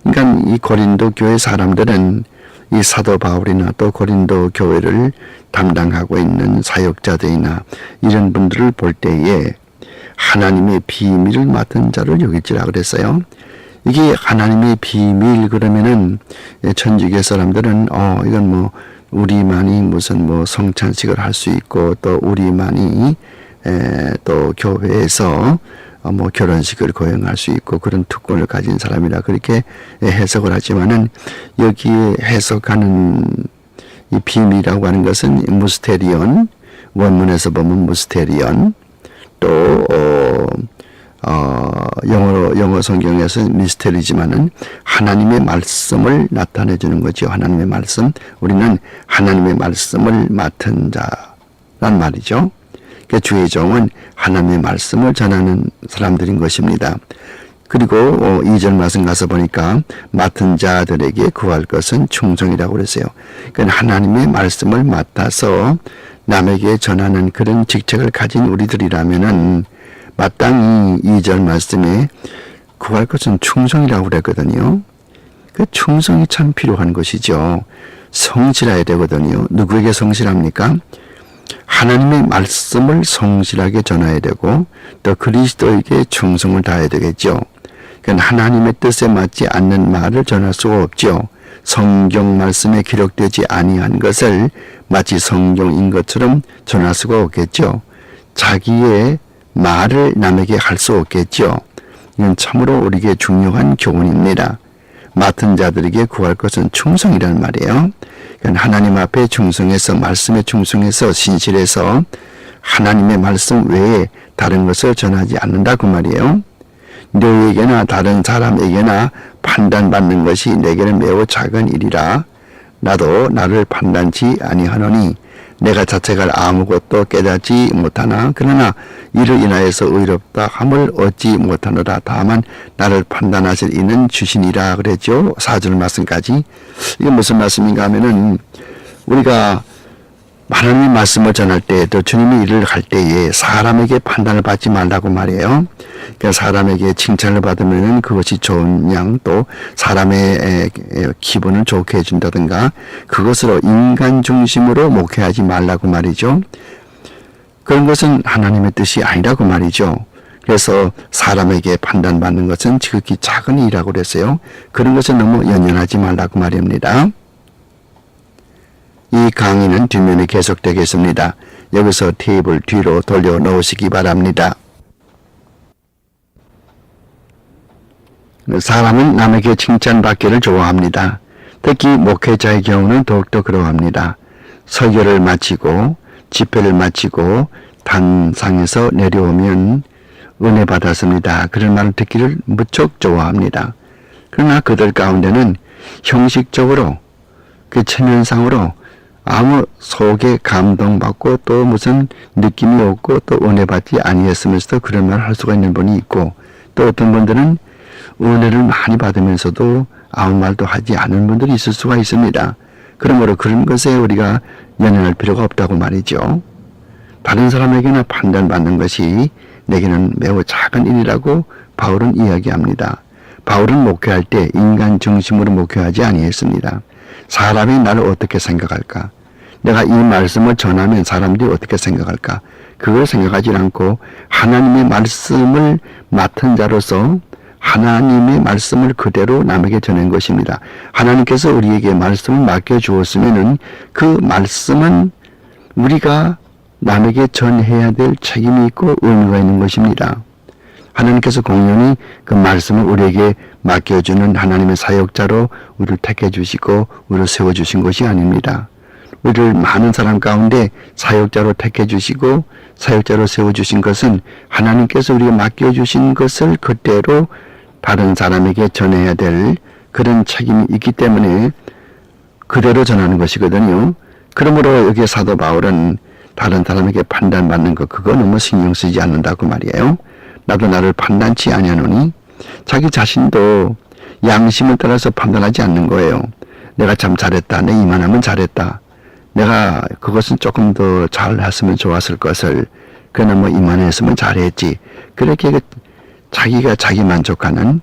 그러니까 이 고린도 교회 사람들은 이 사도 바울이나 또 고린도 교회를 담당하고 있는 사역자들이나 이런 분들을 볼 때에 하나님의 비밀을 맡은 자를 여길지라 그랬어요. 이게 하나님의 비밀 그러면은 천주교 사람들은 이건 뭐 우리만이 무슨 뭐 성찬식을 할 수 있고 또 우리만이 또 교회에서 뭐 결혼식을 거행할 수 있고 그런 특권을 가진 사람이라 그렇게 해석을 하지만은 여기에 해석하는 이 비밀이라고 하는 것은 무스테리온 원문에서 보면 무스테리온 또 영어 성경에서 미스테리지만은 하나님의 말씀을 나타내 주는 거죠. 하나님의 말씀. 우리는 하나님의 말씀을 맡은 자란 말이죠. 주의 종은 하나님의 말씀을 전하는 사람들인 것입니다. 그리고 2절 말씀 가서 보니까 맡은 자들에게 구할 것은 충성이라고 그랬어요. 그러니까 하나님의 말씀을 맡아서 남에게 전하는 그런 직책을 가진 우리들이라면은 마땅히 2절 말씀에 구할 것은 충성이라고 그랬거든요. 그 충성이 참 필요한 것이죠. 성실해야 되거든요. 누구에게 성실합니까? 하나님의 말씀을 성실하게 전해야 되고 또 그리스도에게 충성을 다해야 되겠죠. 그러니까 하나님의 뜻에 맞지 않는 말을 전할 수가 없죠. 성경 말씀에 기록되지 아니한 것을 마치 성경인 것처럼 전할 수가 없겠죠. 자기의 말을 남에게 할 수 없겠죠. 이건 참으로 우리에게 중요한 교훈입니다. 맡은 자들에게 구할 것은 충성이라는 말이에요. 그러니까 하나님 앞에 충성해서 말씀에 충성해서 신실해서 하나님의 말씀 외에 다른 것을 전하지 않는다 그 말이에요. 너에게나 다른 사람에게나 판단받는 것이 내게는 매우 작은 일이라 나도 나를 판단치 아니하노니 내가 자체가 아무것도 깨닫지 못하나 그러나 이를 인하여서 의롭다 함을 얻지 못하노라. 다만 나를 판단하실 이는 주시니라 그랬죠. 4절 말씀까지. 이게 무슨 말씀인가 하면은 우리가 하나님의 말씀을 전할 때 또 주님의 일을 할 때에 사람에게 판단을 받지 말라고 말이에요. 그러니까 사람에게 칭찬을 받으면 그것이 좋은 양 또 사람의 기분을 좋게 해준다든가 그것으로 인간 중심으로 목회하지 말라고 말이죠. 그런 것은 하나님의 뜻이 아니라고 말이죠. 그래서 사람에게 판단받는 것은 지극히 작은 일이라고 그랬어요. 그런 것은 너무 연연하지 말라고 말입니다. 이 강의는 뒷면에 계속되겠습니다. 여기서 테이블 뒤로 돌려 놓으시기 바랍니다. 사람은 남에게 칭찬받기를 좋아합니다. 특히 목회자의 경우는 더욱더 그러합니다. 설교를 마치고 집회를 마치고 단상에서 내려오면 은혜 받았습니다. 그런 말을 듣기를 무척 좋아합니다. 그러나 그들 가운데는 형식적으로 그 체면상으로 아무 속에 감동받고 또 무슨 느낌이 없고 또 은혜 받지 아니했으면서도 그런 말을 할 수가 있는 분이 있고 또 어떤 분들은 은혜를 많이 받으면서도 아무 말도 하지 않은 분들이 있을 수가 있습니다. 그러므로 그런 것에 우리가 연연할 필요가 없다고 말이죠. 다른 사람에게나 판단받는 것이 내게는 매우 작은 일이라고 바울은 이야기합니다. 바울은 목회할 때 인간 중심으로 목회하지 아니했습니다. 사람이 나를 어떻게 생각할까? 내가 이 말씀을 전하면 사람들이 어떻게 생각할까? 그걸 생각하지 않고 하나님의 말씀을 맡은 자로서 하나님의 말씀을 그대로 남에게 전한 것입니다. 하나님께서 우리에게 말씀을 맡겨주었으면 그 말씀은 우리가 남에게 전해야 될 책임이 있고 의무가 있는 것입니다. 하나님께서 공연히 그 말씀을 우리에게 맡겨주는 하나님의 사역자로 우리를 택해 주시고 우리를 세워주신 것이 아닙니다. 우리를 많은 사람 가운데 사역자로 택해 주시고 사역자로 세워주신 것은 하나님께서 우리가 맡겨주신 것을 그대로 다른 사람에게 전해야 될 그런 책임이 있기 때문에 그대로 전하는 것이거든요. 그러므로 여기 사도 바울은 다른 사람에게 판단받는 것 그거 너무 신경 쓰지 않는다고 말이에요. 나도 나를 판단치 아니하노니 자기 자신도 양심을 따라서 판단하지 않는 거예요. 내가 참 잘했다. 내 이만하면 잘했다. 내가 그것은 조금 더 잘했으면 좋았을 것을 그러나 뭐 이만했으면 잘했지. 그렇게 자기가 자기 만족하는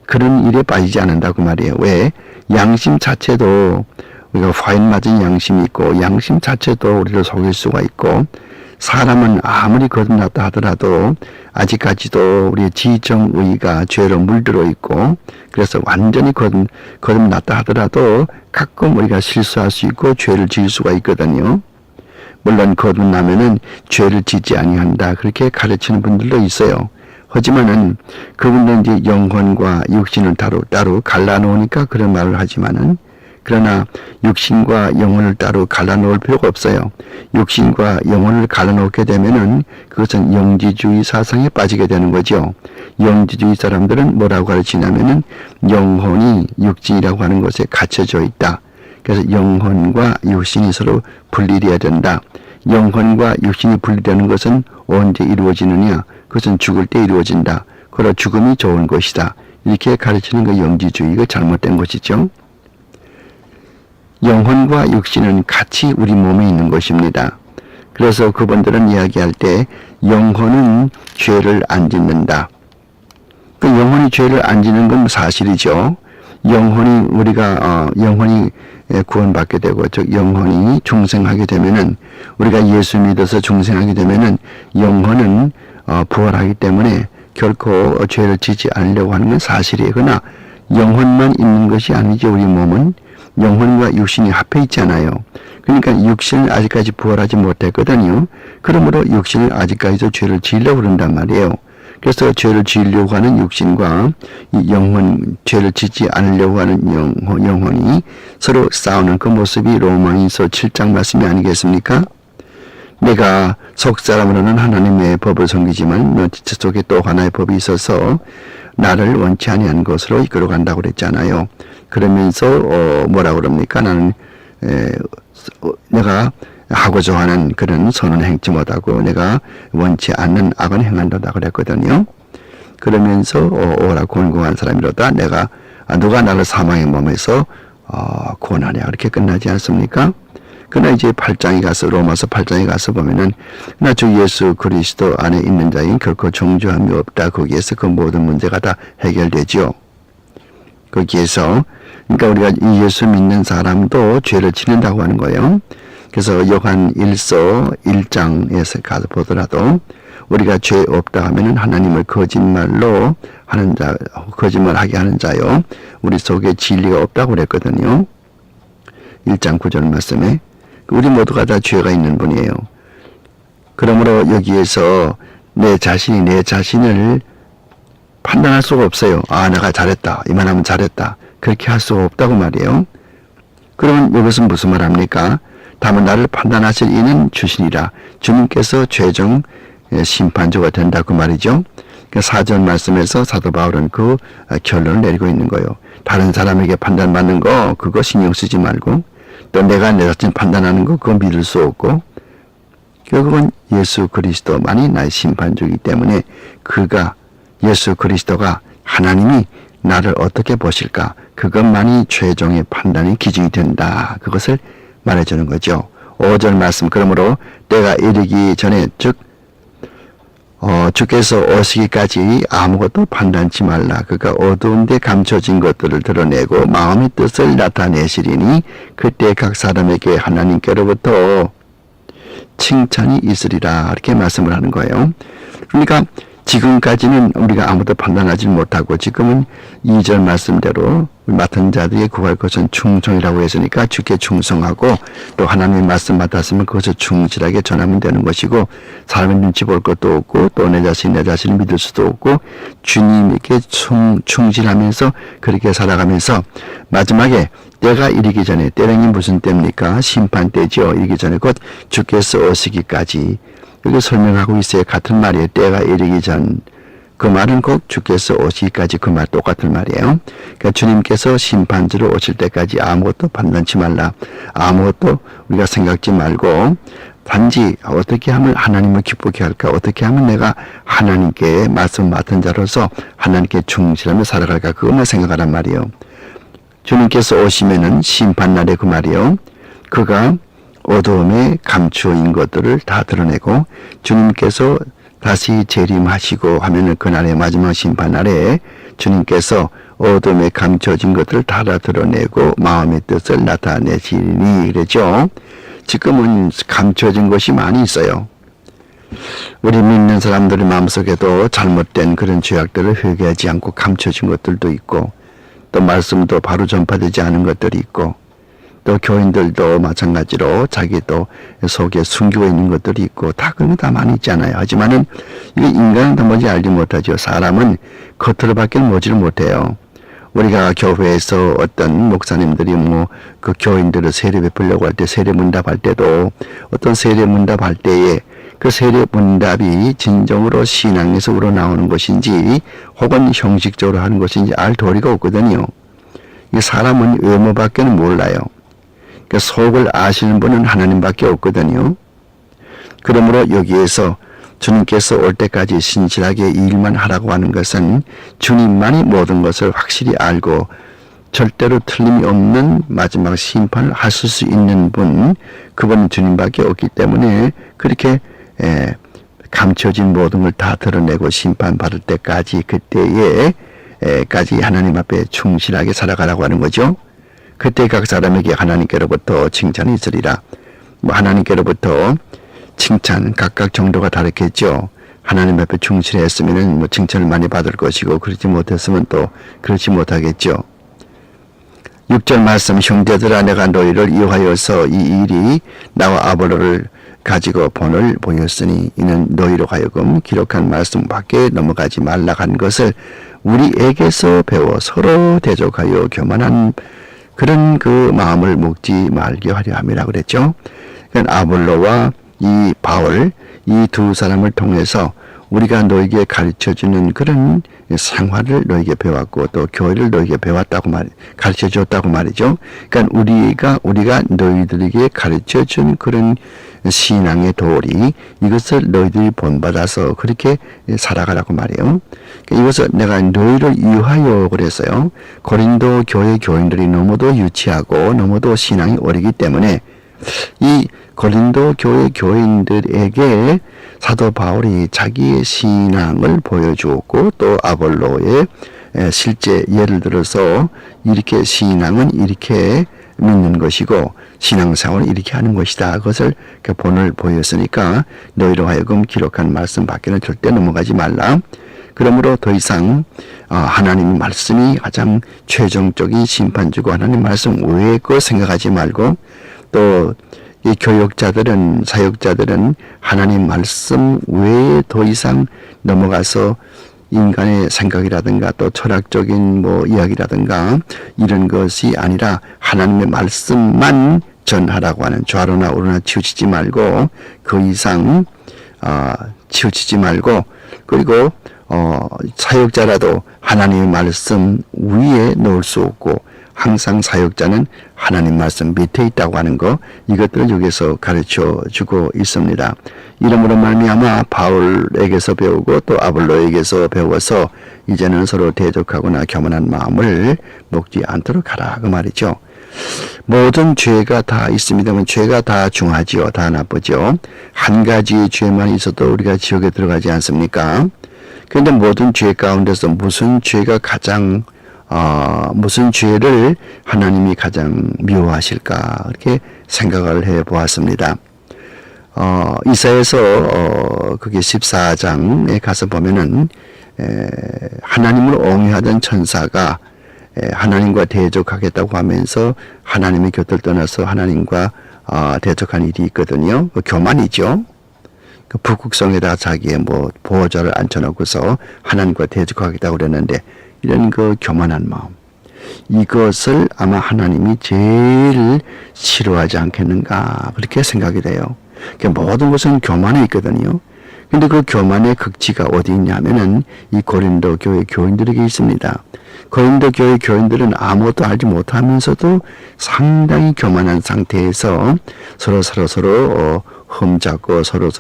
그런 일에 빠지지 않는다고 말이에요. 왜? 양심 자체도 우리가 화인 맞은 양심이 있고 양심 자체도 우리를 속일 수가 있고 사람은 아무리 거듭났다 하더라도 아직까지도 우리의 지정의가 죄로 물들어 있고 그래서 완전히 거듭났다 하더라도 가끔 우리가 실수할 수 있고 죄를 지을 수가 있거든요. 물론 거듭나면은 죄를 짓지 아니한다 그렇게 가르치는 분들도 있어요. 하지만은 그분들은 이제 영혼과 육신을 따로 갈라놓으니까 그런 말을 하지만은 그러나 육신과 영혼을 따로 갈라놓을 필요가 없어요. 육신과 영혼을 갈라놓게 되면은 그것은 영지주의 사상에 빠지게 되는 거죠. 영지주의 사람들은 뭐라고 가르치냐면은 영혼이 육신이라고 하는 것에 갇혀져 있다. 그래서 영혼과 육신이 서로 분리되어야 된다. 영혼과 육신이 분리되는 것은 언제 이루어지느냐? 그것은 죽을 때 이루어진다. 그러나 죽음이 좋은 것이다. 이렇게 가르치는 그 영지주의가 잘못된 것이죠. 영혼과 육신은 같이 우리 몸에 있는 것입니다. 그래서 그분들은 이야기할 때 영혼은 죄를 안 짓는다. 그 영혼이 죄를 안 짓는 건 사실이죠. 영혼이 우리가 영혼이 구원받게 되고 즉 영혼이 중생하게 되면은 우리가 예수 믿어서 중생하게 되면은 영혼은 부활하기 때문에 결코 죄를 지지 않으려고 하는 건 사실이에요. 그러나 영혼만 있는 것이 아니죠. 우리 몸은 영혼과 육신이 합해 있잖아요. 그러니까 육신은 아직까지 부활하지 못했거든요. 그러므로 육신은 아직까지도 죄를 지으려고 그런단 말이에요. 그래서 죄를 지으려고 하는 육신과 이 영혼, 죄를 짓지 않으려고 하는 영혼이 서로 싸우는 그 모습이 로마서 7장 말씀이 아니겠습니까? 내가 속사람으로는 하나님의 법을 섬기지만 너 지체 속에 또 하나의 법이 있어서 나를 원치 아니한 것으로 이끌어간다고 그랬잖아요. 그러면서 뭐라고 그럽니까? 나는 내가 하고자 하는 그런 선은 행치 못하고 내가 원치 않는 악은 행한다고 그랬거든요. 그러면서 오라 권고한 사람이로다 내가 누가 나를 사망의 몸에서 구원하냐 그렇게 끝나지 않습니까? 그러나 이제 8장에 가서 로마서 8장에 가서 보면은 나 주 예수 그리스도 안에 있는 자인 결코 정죄함이 없다. 거기에서 그 모든 문제가 다 해결되죠. 거기에서 그러니까 우리가 이 예수 믿는 사람도 죄를 짓는다고 하는 거예요. 그래서 요한 1서 1장에서 가서 보더라도 우리가 죄 없다 하면은 하나님을 거짓말로 하는 자, 거짓말하게 하는 자요. 우리 속에 진리가 없다고 그랬거든요. 1장 9절 말씀에 우리 모두가 다 죄가 있는 분이에요. 그러므로 여기에서 내 자신이 내 자신을 판단할 수가 없어요. 아, 내가 잘했다. 이만하면 잘했다. 그렇게 할 수가 없다고 말이에요. 그러면 이것은 무슨 말합니까? 다만 나를 판단하실 이는 주시니라. 주님께서 최종 심판주가 된다 그 말이죠. 그 4절 말씀에서 사도 바울은 그 결론을 내리고 있는 거예요. 다른 사람에게 판단받는 거 그거 신경 쓰지 말고 또 내가 내 자신 판단하는 거 그거 믿을 수 없고 결국은 예수 그리스도만이 나의 심판주이기 때문에 그가 예수 그리스도가 하나님이 나를 어떻게 보실까 그것만이 최종의 판단의 기준이 된다. 그것을 말해주는 거죠. 5절 말씀 그러므로 때가 이르기 전에 즉 주께서 오시기까지 아무것도 판단치 말라. 그가 어두운 데 감춰진 것들을 드러내고 마음의 뜻을 나타내시리니 그때 각 사람에게 하나님께로부터 칭찬이 있으리라. 이렇게 말씀을 하는 거예요. 그러니까 지금까지는 우리가 아무도 판단하지 못하고 지금은 2절 말씀대로 맡은 자들이 구할 것은 충성이라고 했으니까 주께 충성하고 또 하나님의 말씀 맡았으면 그것을 충실하게 전하면 되는 것이고 사람의 눈치 볼 것도 없고 또 내 자신을 믿을 수도 없고 주님께 충실하면서 그렇게 살아가면서 마지막에 때가 이르기 전에 때령이 무슨 때입니까? 심판 때죠. 이르기 전에 곧 주께서 오시기까지 여기 설명하고 있어요. 같은 말이에요. 때가 이르기 전. 그 말은 꼭 주께서 오시기까지 그 말 똑같은 말이에요. 그러니까 주님께서 심판주로 오실 때까지 아무것도 판단치 말라. 아무것도 우리가 생각지 말고 단지 어떻게 하면 하나님을 기쁘게 할까? 어떻게 하면 내가 하나님께 말씀 맡은 자로서 하나님께 충실하며 살아갈까? 그것만 생각하란 말이에요. 주님께서 오시면은 심판날에 그 말이에요. 그가 어두움에 감추어진 것들을 다 드러내고 주님께서 다시 재림하시고 하면은 그날의 마지막 심판날에 주님께서 어둠에 감춰진 것들을 다 드러내고 마음의 뜻을 나타내시니 그러죠. 지금은 감춰진 것이 많이 있어요. 우리 믿는 사람들의 마음속에도 잘못된 그런 죄악들을 회개하지 않고 감춰진 것들도 있고 또 말씀도 바로 전파되지 않은 것들이 있고 또 교인들도 마찬가지로 자기도 속에 숨기고 있는 것들이 있고 다 그런 거 다 많이 있잖아요. 하지만은 이게 인간은 도무지 알지 못하죠. 사람은 겉으로밖에 보지를 못해요. 우리가 교회에서 어떤 목사님들이 그 교인들을 세례 베풀려고 할 때 세례 문답할 때도 어떤 세례 문답할 때에 그 세례 문답이 진정으로 신앙에서 우러나오는 것인지 혹은 형식적으로 하는 것인지 알 도리가 없거든요. 이 사람은 외모밖에는 몰라요. 그 속을 아시는 분은 하나님밖에 없거든요. 그러므로 여기에서 주님께서 올 때까지 신실하게 이 일만 하라고 하는 것은 주님만이 모든 것을 확실히 알고 절대로 틀림이 없는 마지막 심판을 하실 수 있는 분, 그분은 주님밖에 없기 때문에 그렇게 감춰진 모든 걸 다 드러내고 심판받을 때까지 그때에 까지 하나님 앞에 충실하게 살아가라고 하는 거죠. 그때 각 사람에게 하나님께로부터 칭찬이 있으리라. 뭐 하나님께로부터 칭찬 각각 정도가 다르겠죠. 하나님 앞에 충실했으면은 뭐 칭찬을 많이 받을 것이고 그렇지 못했으면 또 그렇지 못하겠죠. 6절 말씀 형제들아 내가 너희를 이용하여서 이 일이 나와 아볼로를 가지고 본을 보였으니 이는 너희로 하여금 기록한 말씀 밖에 넘어가지 말라 한 것을 우리에게서 배워 서로 대적하여 교만한 그런 그 마음을 먹지 말게 하려 함이라 그랬죠. 그러니까 아볼로와 이 바울 이 두 사람을 통해서 우리가 너에게 가르쳐주는 그런 생활을 너에게 배웠고 또 교회를 너에게 배웠다고 가르쳐줬다고 말이죠. 그러니까 우리가 너희들에게 가르쳐준 그런 신앙의 도리 이것을 너희들이 본받아서 그렇게 살아가라고 말이에요. 이것을 내가 너희를 위하여 그랬어요. 고린도 교회 교인들이 너무도 유치하고 너무도 신앙이 어리기 때문에 이 고린도 교회 교인들에게 사도 바울이 자기의 신앙을 보여주었고 또 아볼로의 실제 예를 들어서 이렇게 신앙은 이렇게 믿는 것이고 신앙생활은 이렇게 하는 것이다. 그것을 본을 보였으니까 너희로 하여금 기록한 말씀 밖에는 절대 넘어가지 말라. 그러므로 더 이상 하나님 말씀이 가장 최종적인 심판주고 하나님 말씀 외의 거 생각하지 말고 또 이 교육자들은 사역자들은 하나님 말씀 외에 더 이상 넘어가서 인간의 생각이라든가 또 철학적인 뭐 이야기라든가 이런 것이 아니라 하나님의 말씀만 전하라고 하는 좌로나 우로나 치우치지 말고 그 이상 치우치지 말고 그리고 사역자라도 하나님의 말씀 위에 놓을 수 없고 항상 사역자는 하나님 말씀 밑에 있다고 하는 거 이것들을 여기서 가르쳐 주고 있습니다. 이러므로 말미암아 바울에게서 배우고 또 아볼로에게서 배워서 이제는 서로 대적하거나 교만한 마음을 먹지 않도록 하라 그 말이죠. 모든 죄가 다 있습니다만 죄가 다 중하지요. 다 나쁘죠. 한 가지의 죄만 있어도 우리가 지옥에 들어가지 않습니까? 그런데 모든 죄 가운데서 무슨 죄가 가장 무슨 죄를 하나님이 가장 미워하실까 그렇게 생각을 해 보았습니다. 이사야서 그게 14장에 가서 보면은 하나님을 옹호하던 천사가 하나님과 대적하겠다고 하면서 하나님의 곁을 떠나서 하나님과 대적한 일이 있거든요. 교만이죠. 그 북극성에다 자기의 뭐 보호자를 앉혀놓고서 하나님과 대적하겠다고 그랬는데 이런 그 교만한 마음 이것을 아마 하나님이 제일 싫어하지 않겠는가 그렇게 생각이 돼요. 그러니까 모든 것은 교만에 있거든요. 근데 그 교만의 극치가 어디 있냐면은 이 고린도 교회 교인들에게 있습니다. 고린도 교회 교인들은 아무것도 알지 못하면서도 상당히 교만한 상태에서 서로 흠잡고 서로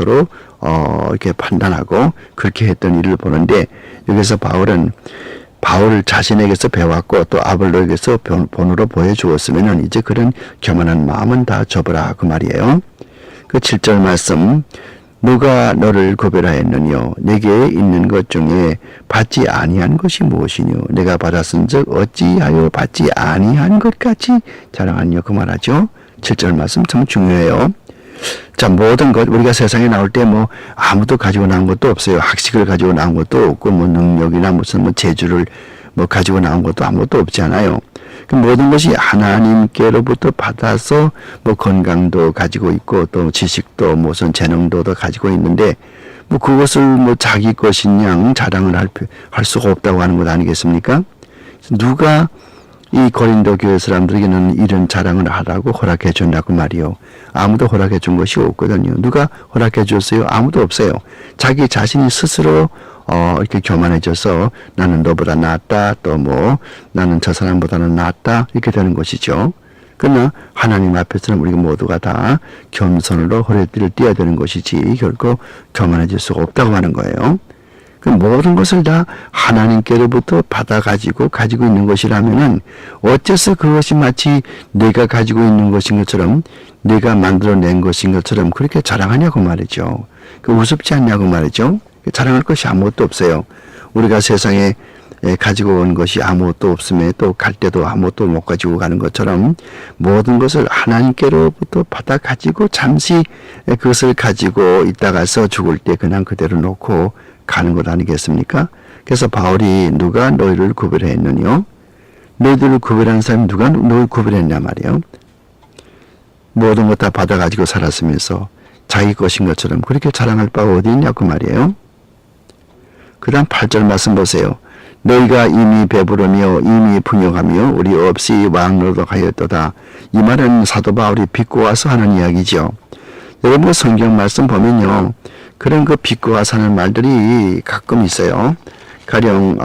이렇게 판단하고 그렇게 했던 일을 보는데 여기서 바울 자신에게서 배웠고 또 아볼로에게서 본으로 보여주었으면 이제 그런 교만한 마음은 다 접어라 그 말이에요. 그 7절 말씀 누가 너를 구별하였느뇨 내게 있는 것 중에 받지 아니한 것이 무엇이뇨 내가 받았은즉 어찌하여 받지 아니한 것까지 자랑하뇨 그 말하죠. 7절 말씀 참 중요해요. 자, 모든 것 우리가 세상에 나올 때 뭐 아무도 가지고 나온 것도 없어요. 학식을 가지고 나온 것도 없고 뭐 능력이나 무슨 뭐 재주를 뭐 가지고 나온 것도 아무것도 없지 않아요. 그 모든 것이 하나님께로부터 받아서 뭐 건강도 가지고 있고 또 지식도 무슨 재능도 가지고 있는데 뭐 그것을 뭐 자기 것인 양 자랑을 할 수가 없다고 하는 것 아니겠습니까? 누가 이 고린도 교회 사람들에게는 이런 자랑을 하라고 허락해 준다고 말이요. 아무도 허락해 준 것이 없거든요. 누가 허락해 줬어요? 아무도 없어요. 자기 자신이 스스로 이렇게 교만해져서 나는 너보다 낫다 또 뭐 나는 저 사람보다는 낫다 이렇게 되는 것이죠. 그러나 하나님 앞에서는 우리 모두가 다 겸손으로 허리띠를 띄어야 되는 것이지 결코 교만해질 수가 없다고 하는 거예요. 그 모든 것을 다 하나님께로부터 받아가지고 가지고 있는 것이라면은 어째서 그것이 마치 내가 가지고 있는 것인 것처럼 내가 만들어낸 것인 것처럼 그렇게 자랑하냐고 말이죠. 그 우습지 않냐고 말이죠. 자랑할 것이 아무것도 없어요. 우리가 세상에 가지고 온 것이 아무것도 없음에 또 갈 때도 아무것도 못 가지고 가는 것처럼 모든 것을 하나님께로부터 받아 가지고 잠시 그것을 가지고 있다가서 죽을 때 그냥 그대로 놓고 가는 것 아니겠습니까? 그래서 바울이 누가 너희를 구별했느냐? 너희들을 구별한 사람이 누가 너희를 구별했냐 말이에요. 모든 것 다 받아 가지고 살았으면서 자기 것인 것처럼 그렇게 자랑할 바가 어디 있냐고 말이에요. 그 다음 8절 말씀 보세요. 너희가 이미 배부르며 이미 풍요하며 우리 없이 왕노릇하였도다. 이 말은 사도 바울이 빚고 와서 하는 이야기죠. 여러분 성경 말씀 보면요. 그런 그 빚고 와서 하는 말들이 가끔 있어요. 가령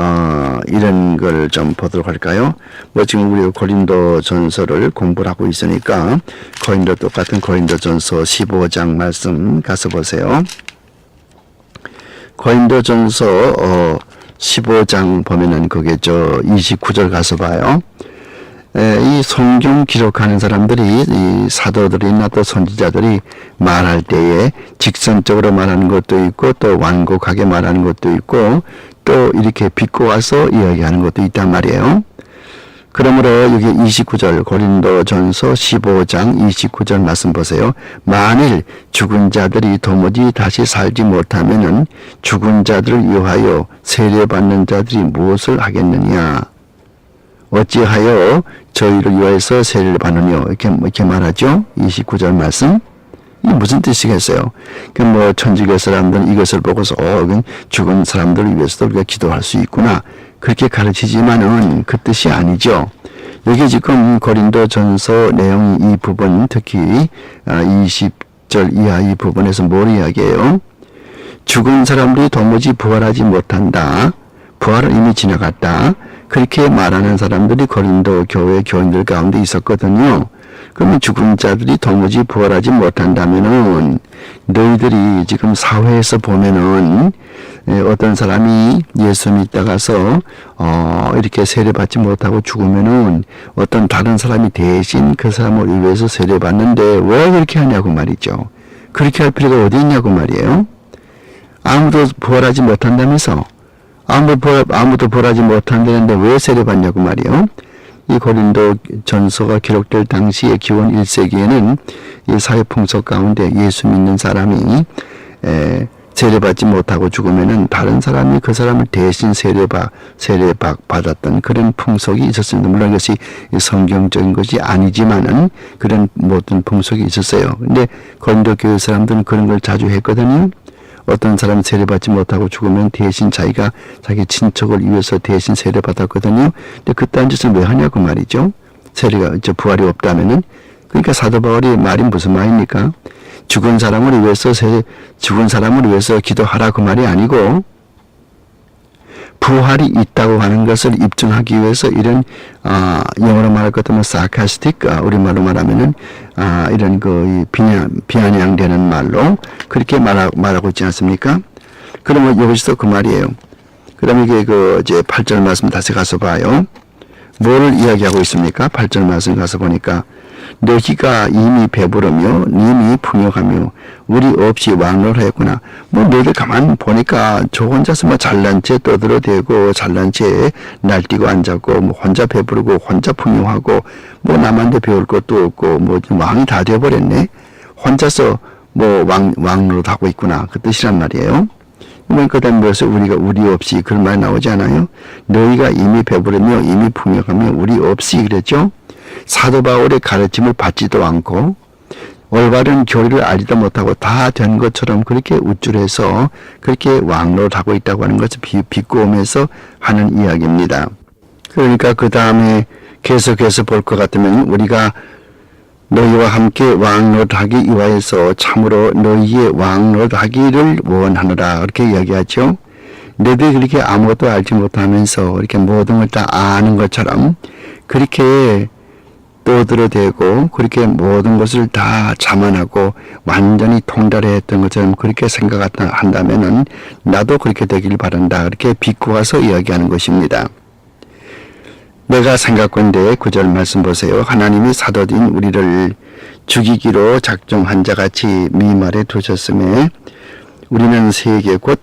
이런 걸 좀 보도록 할까요? 뭐 지금 우리 고린도 전서를 공부를 하고 있으니까 똑같은 고린도 전서 15장 말씀 가서 보세요. 고린도 전서 15장 보면은 그게 29절 가서 봐요. 이 성경 기록하는 사람들이 이 사도들이나 또 선지자들이 말할 때에 직선적으로 말하는 것도 있고 또 완곡하게 말하는 것도 있고 또 이렇게 빚고 와서 이야기하는 것도 있단 말이에요. 그러므로 여기 29절 고린도전서 15장 29절 말씀 보세요. 만일 죽은 자들이 도무지 다시 살지 못하면은 죽은 자들을 위하여 세례받는 자들이 무엇을 하겠느냐? 어찌하여 저희를 위하여서 세례를 받느냐? 이렇게 말하죠. 29절 말씀. 이게 무슨 뜻이겠어요? 뭐 천주교 사람들은 이것을 보고서 죽은 사람들을 위해서도 우리가 기도할 수 있구나. 그렇게 가르치지만은 그 뜻이 아니죠. 여기 지금 고린도 전서 내용 이 부분 특히 20절 이하 이 부분에서 뭘 이야기해요? 죽은 사람들이 도무지 부활하지 못한다. 부활은 이미 지나갔다. 그렇게 말하는 사람들이 고린도 교회 교인들 가운데 있었거든요. 그러면 죽은 자들이 도무지 부활하지 못한다면은 너희들이 지금 사회에서 보면은 어떤 사람이 예수 믿다가서 이렇게 세례받지 못하고 죽으면은 어떤 다른 사람이 대신 그 사람을 위해서 세례받는데 왜 그렇게 하냐고 말이죠. 그렇게 할 필요가 어디 있냐고 말이에요. 아무도 부활하지 못한다면서 아무도 부활하지 못한다는데 왜 세례받냐고 말이에요. 이 고린도 전서가 기록될 당시의 기원 1세기에는 이 사회 풍속 가운데 예수 믿는 사람이 세례받지 못하고 죽으면은 다른 사람이 그 사람을 대신 세례받았던 그런 풍속이 있었습니다. 물론 이것이 성경적인 것이 아니지만은 그런 모든 풍속이 있었어요. 근데 고린도 교회 사람들은 그런 걸 자주 했거든요. 어떤 사람 세례받지 못하고 죽으면 대신 자기가 자기 친척을 위해서 대신 세례받았거든요. 근데 그딴 짓을 왜 하냐고 말이죠. 세례가 부활이 없다면은. 그러니까 사도 바울이 말이 무슨 말입니까? 죽은 사람을 위해서 기도하라 그 말이 아니고 부활이 있다고 하는 것을 입증하기 위해서 이런 영어로 말할 것 같으면 sarcastic, 우리말로 말하면은 이런 그 비아냥되는 말로 그렇게 말하고 있지 않습니까? 그러면 여기서 그 말이에요. 그다음에 이게 이제 8절 말씀 다시 가서 봐요. 뭐를 이야기하고 있습니까? 8절 말씀 가서 보니까 너희가 이미 배부르며 이미 풍요하며 우리 없이 왕노릇하였구나. 뭐 너희들 가만 보니까 저 혼자서 잘난 체 떠들어대고 잘난 체 날뛰고 앉았고 뭐 혼자 배부르고 혼자 풍요하고 뭐 남한테 배울 것도 없고 뭐 왕이 다 되어버렸네. 혼자서 뭐 왕노릇하고 있구나. 그 뜻이란 말이에요. 그다음 뭐서 우리 없이 그런 말 나오지 않아요? 너희가 이미 배부르며 이미 풍요하며 우리 없이 그랬죠? 사도 바울의 가르침을 받지도 않고 올바른 교리를 알지도 못하고 다 된 것처럼 그렇게 우쭐해서 그렇게 왕노릇하고 있다고 하는 것을 비꼬면서 하는 이야기입니다. 그러니까 그 다음에 계속해서 볼 것 같으면 우리가 너희와 함께 왕노릇하기 위하여서 참으로 너희의 왕노릇하기를 원하노라 그렇게 이야기하죠. 너희들이 그렇게 아무것도 알지 못하면서 이렇게 모든 걸 다 아는 것처럼 그렇게 떠들어대고 그렇게 모든 것을 다 자만하고 완전히 통달했던 것처럼 그렇게 생각한다면은 나도 그렇게 되길 바란다. 그렇게 빚고 와서 이야기하는 것입니다. 내가 생각건대 9절 말씀 보세요. 하나님이 사도인 우리를 죽이기로 작정한 자같이 미말에 두셨음에 우리는 세계 곧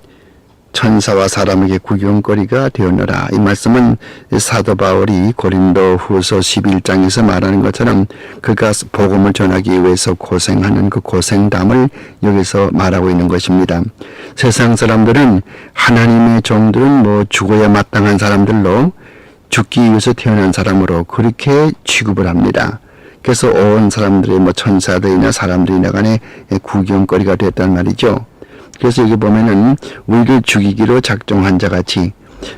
천사와 사람에게 구경거리가 되었노라. 이 말씀은 사도 바울이 고린도 후서 11장에서 말하는 것처럼 그가 복음을 전하기 위해서 고생하는 그 고생담을 여기서 말하고 있는 것입니다. 세상 사람들은 하나님의 종들은 뭐 죽어야 마땅한 사람들로 죽기 위해서 태어난 사람으로 그렇게 취급을 합니다. 그래서 온 사람들의 뭐 천사들이나 사람들이나 간에 구경거리가 됐단 말이죠. 그래서 여기 보면은 우리를 죽이기로 작정한 자 같이,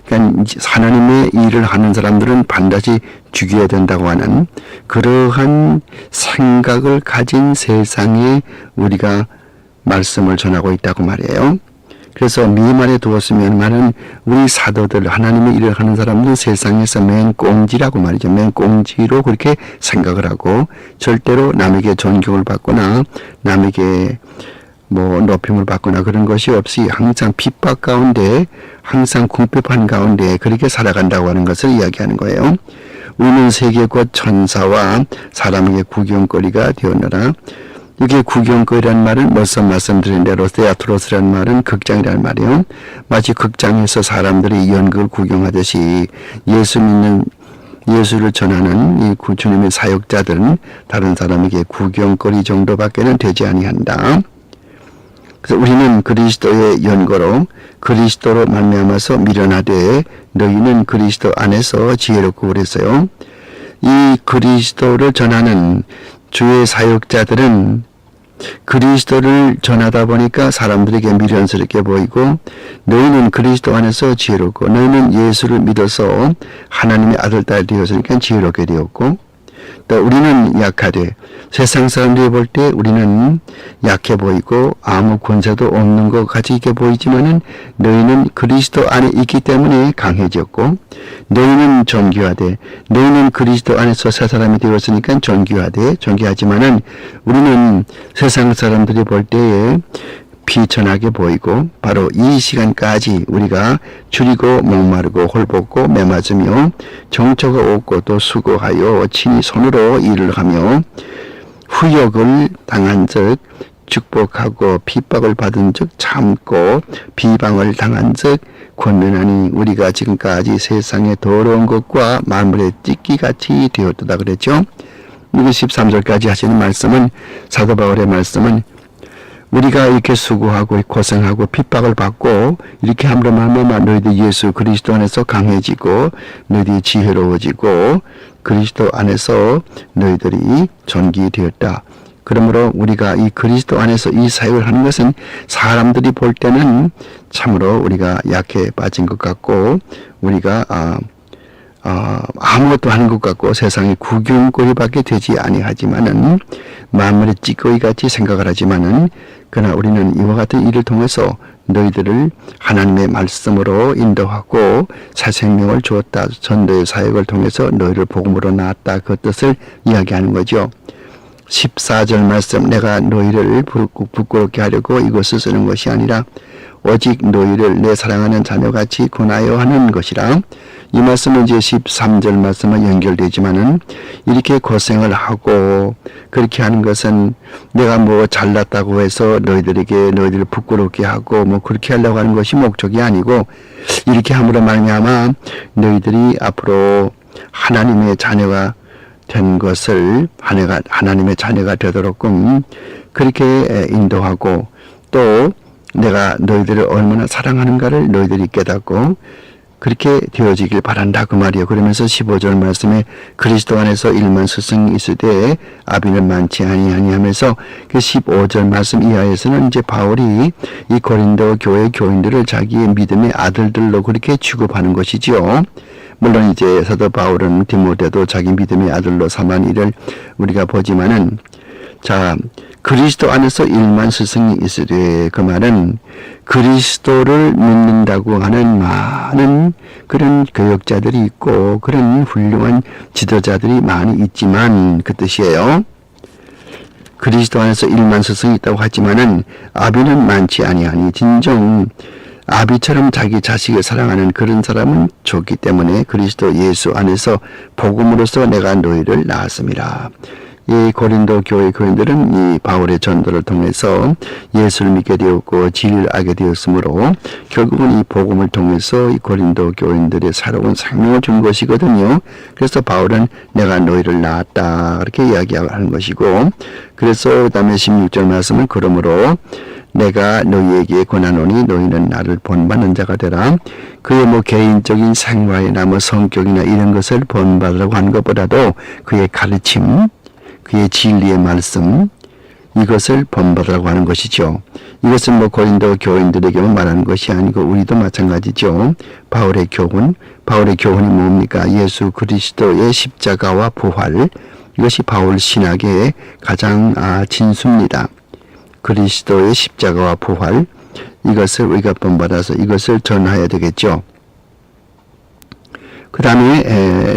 그러니까 하나님의 일을 하는 사람들은 반드시 죽여야 된다고 하는 그러한 생각을 가진 세상에 우리가 말씀을 전하고 있다고 말이에요. 그래서 미말에 두었으면 말은 우리 사도들, 하나님의 일을 하는 사람들은 세상에서 맨 꽁지라고 말이죠. 맨 꽁지로 그렇게 생각을 하고 절대로 남에게 존경을 받거나 남에게 뭐 높임을 받거나 그런 것이 없이 항상 핍박 가운데, 항상 궁핍한 가운데 그렇게 살아간다고 하는 것을 이야기하는 거예요. 우리는 세계 곧 천사와 사람에게 구경거리가 되었노라. 이게 구경거리란 말은 먼저 말씀드린 대로 테아트로스란 말은 극장이란 말이에요. 마치 극장에서 사람들이 연극을 구경하듯이 예수를 전하는 이 주님의 사역자들은 다른 사람에게 구경거리 정도밖에는 되지 아니한다. 그래서 우리는 그리스도의 연고로 그리스도로 말미암아서 미련하되 너희는 그리스도 안에서 지혜롭고 그랬어요. 이 그리스도를 전하는 주의 사역자들은 그리스도를 전하다 보니까 사람들에게 미련스럽게 보이고, 너희는 그리스도 안에서 지혜롭고 너희는 예수를 믿어서 하나님의 아들 딸 되었으니까 지혜롭게 되었고, 또 우리는 약하되 세상 사람들이 볼 때 우리는 약해 보이고 아무 권세도 없는 것 같이 이렇게 보이지만은 너희는 그리스도 안에 있기 때문에 강해졌고, 너희는 존귀하되 너희는 그리스도 안에서 새 사람이 되었으니까 존귀하지만은 우리는 세상 사람들이 볼 때에 비천하게 보이고, 바로 이 시간까지 우리가 줄이고 목마르고 홀벗고 매맞으며 정처가 없고 또 수고하여 친히 손으로 일을 하며 후욕을 당한 즉 축복하고 핍박을 받은 즉 참고 비방을 당한 즉 권면하니 우리가 지금까지 세상의 더러운 것과 만물의 찢기같이 되었다 그랬죠. 이거 13절까지 하시는 말씀은, 사도 바울의 말씀은 우리가 이렇게 수고하고 고생하고 핍박을 받고 이렇게 함으로 말미암아 너희들이 예수 그리스도 안에서 강해지고 너희들이 지혜로워지고 그리스도 안에서 너희들이 존귀되었다. 그러므로 우리가 이 그리스도 안에서 이 사역을 하는 것은 사람들이 볼 때는 참으로 우리가 약해 빠진 것 같고 우리가 아무것도 하는 것 같고 세상에 구경거리밖에 되지 아니하지만은 만물의 찌꺼기 같이 생각을 하지만은, 그러나 우리는 이와 같은 일을 통해서 너희들을 하나님의 말씀으로 인도하고 새 생명을 주었다. 전도의 사역을 통해서 너희를 복음으로 낳았다. 그 뜻을 이야기하는 거죠. 14절 말씀, 내가 너희를 부끄럽게 하려고 이것을 쓰는 것이 아니라 오직 너희를 내 사랑하는 자녀같이 권하여 하는 것이라. 이 말씀은 이제 13절 말씀과 연결되지만은, 이렇게 고생을 하고 그렇게 하는 것은 내가 뭐 잘났다고 해서 너희들을 부끄럽게 하고 뭐 그렇게 하려고 하는 것이 목적이 아니고, 이렇게 함으로 말미암아 너희들이 앞으로 하나님의 자녀가 된 것을 하나님의 자녀가 되도록끔 그렇게 인도하고, 또 내가 너희들을 얼마나 사랑하는가를 너희들이 깨닫고 그렇게 되어지길 바란다 그 말이에요. 그러면서 15절 말씀에 그리스도 안에서 1만 스승이 있을 때 아비는 많지 아니하니 하면서 그 15절 말씀 이하에서는 이제 바울이 이 고린도 교회 교인들을 자기의 믿음의 아들들로 그렇게 취급하는 것이지요. 물론 이제 사도 바울은 디모데도 자기 믿음의 아들로 삼은 일을 우리가 보지만은, 자, 그리스도 안에서 1만 스승이 있으되, 그 말은 그리스도를 믿는다고 하는 많은 그런 교역자들이 있고 그런 훌륭한 지도자들이 많이 있지만 그 뜻이에요. 그리스도 안에서 1만 스승이 있다고 하지만은 아비는 많지 아니하니, 진정 아비처럼 자기 자식을 사랑하는 그런 사람은 좋기 때문에 그리스도 예수 안에서 복음으로써 내가 너희를 낳았습니다. 이 고린도 교회 교인들은 이 바울의 전도를 통해서 예수를 믿게 되었고 진리를 알게 되었으므로 결국은 이 복음을 통해서 이 고린도 교인들의 새로운 생명을 준 것이거든요. 그래서 바울은 내가 너희를 낳았다 그렇게 이야기하는 것이고, 그래서 그 다음에 16절 말씀은 그러므로 내가 너희에게 권하노니 너희는 나를 본받는 자가 되라. 그의 뭐 개인적인 생활이나 뭐 성격이나 이런 것을 본받으라고 하는 것보다도 그의 가르침, 그의 진리의 말씀, 이것을 본받으라고 하는 것이죠. 이것은 뭐 고린도 교인들에게만 말하는 것이 아니고 우리도 마찬가지죠. 바울의 교훈이 뭡니까? 예수 그리스도의 십자가와 부활, 이것이 바울 신학의 가장 진수입니다. 그리스도의 십자가와 부활, 이것을 우리가 본받아서 이것을 전하여야 되겠죠. 그 다음에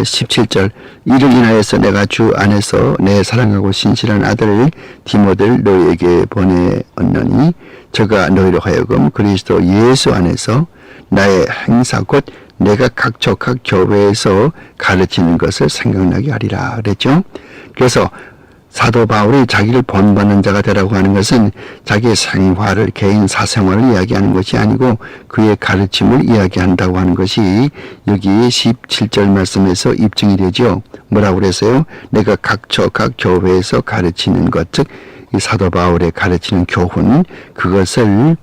17절, 이를 인하여서 내가 주 안에서 내 사랑하고 신실한 아들 디모데를 너희에게 보내었노니 저가 너희로 하여금 그리스도 예수 안에서 나의 행사 곧 내가 각 교회에서 가르치는 것을 생각나게 하리라 그랬죠. 그래서 사도 바울이 자기를 본받는 자가 되라고 하는 것은 자기의 생활을, 개인 사생활을 이야기하는 것이 아니고 그의 가르침을 이야기한다고 하는 것이 여기 17절 말씀에서 입증이 되죠. 뭐라고 그랬어요? 내가 각 교회에서 가르치는 것, 즉 이 사도 바울의 가르치는 교훈, 그것을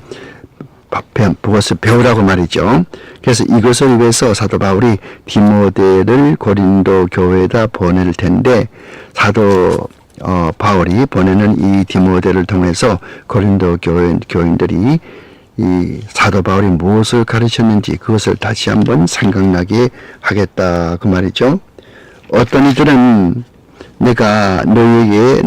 배우라고 말이죠. 그래서 이것을 위해서 사도 바울이 디모데를 고린도 교회에다 보낼 텐데, 사도 바울이 보내는 이 디모데를 통해서 고린도 교인들이 이 사도 바울이 무엇을 가르쳤는지 그것을 다시 한번 생각나게 하겠다 그 말이죠. 어떤 이들은 내가 너희에게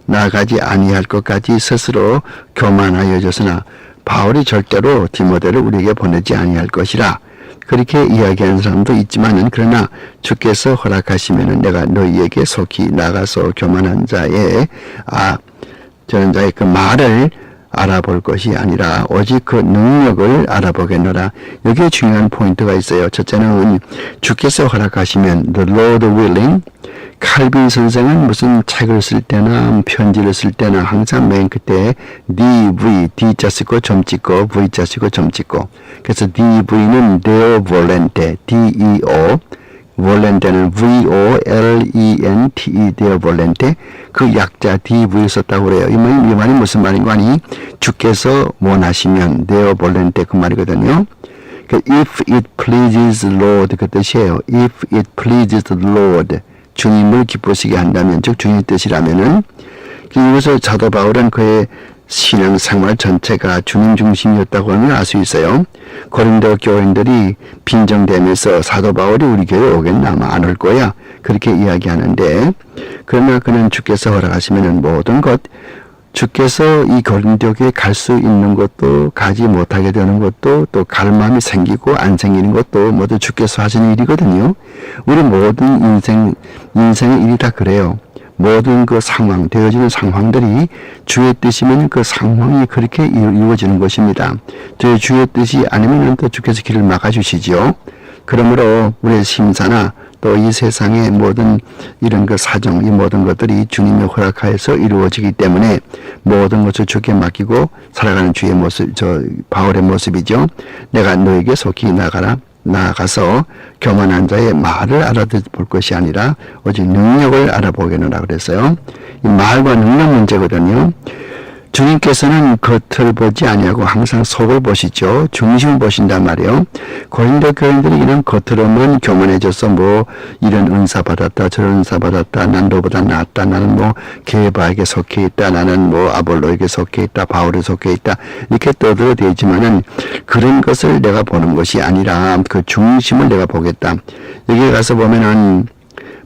나아가지 아니할 것까지 스스로 교만하여졌으나 바울이 절대로 디모데를 우리에게 보내지 아니할 것이라 그렇게 이야기하는 사람도 있지만은, 그러나 주께서 허락하시면은 내가 너희에게 속히 나가서 교만한 저런 자의 그 말을 알아볼 것이 아니라 오직 그 능력을 알아보겠노라. 여기에 중요한 포인트가 있어요. 첫째는 주께서 허락하시면, the Lord willing. 칼빈 선생은 무슨 책을 쓸 때나 편지를 쓸 때나 항상 맨 끝에 D자 쓰고 점 찍고 V자 쓰고 점 찍고, 그래서 DV는 Deo Volente, DEO, Volente는 VOLENTE, Deo Volente, 그 약자 DV 썼다고 그래요. 이 말이 무슨 말인가 하니 주께서 원하시면 Deo Volente 그 말이거든요. If it pleases the Lord 그 뜻이에요. If it pleases the Lord, 주님을 기쁘시게 한다면, 즉 주님의 뜻이라면은, 이것을 사도 바울은 그의 신앙생활 전체가 주님 중심이었다고 하는 걸 알 수 있어요. 고린도 교인들이 빈정대면서 사도 바울이 우리 교회에 오겠나, 아마 안 올 거야, 그렇게 이야기하는데, 그러나 그는 주께서 허락하시면은 모든 것, 주께서 이 고린도 교회에 갈 수 있는 것도, 가지 못하게 되는 것도, 또 갈 마음이 생기고 안 생기는 것도 모두 주께서 하시는 일이거든요. 우리 모든 인생의 일이 다 그래요. 모든 그 상황, 되어지는 상황들이 주의 뜻이면 그 상황이 그렇게 이루어지는 것입니다. 주의 뜻이 아니면 또 주께서 길을 막아주시죠. 그러므로 우리의 심사나 또 이 세상의 모든 이런 그 사정, 이 모든 것들이 주님의 허락하여서 이루어지기 때문에 모든 것을 주께 맡기고 살아가는 주의 모습, 바울의 모습이죠. 내가 너에게 속히 나아가서 교만한 자의 말을 알아볼 것이 아니라 오직 능력을 알아보겠노라 그랬어요. 이 말과 능력 문제거든요. 주님께서는 겉을 보지 아니하고 항상 속을 보시죠. 중심을 보신단 말이에요. 고린도 교인들이 이런 겉으로만 교만해져서 뭐 이런 은사 받았다, 저런 은사 받았다, 난 너보다 낫다, 나는 뭐 게바에게 속해 있다, 나는 뭐 아볼로에게 속해 있다, 바울에 속해 있다, 이렇게 떠들어대지만은 그런 것을 내가 보는 것이 아니라 그 중심을 내가 보겠다. 여기에 가서 보면은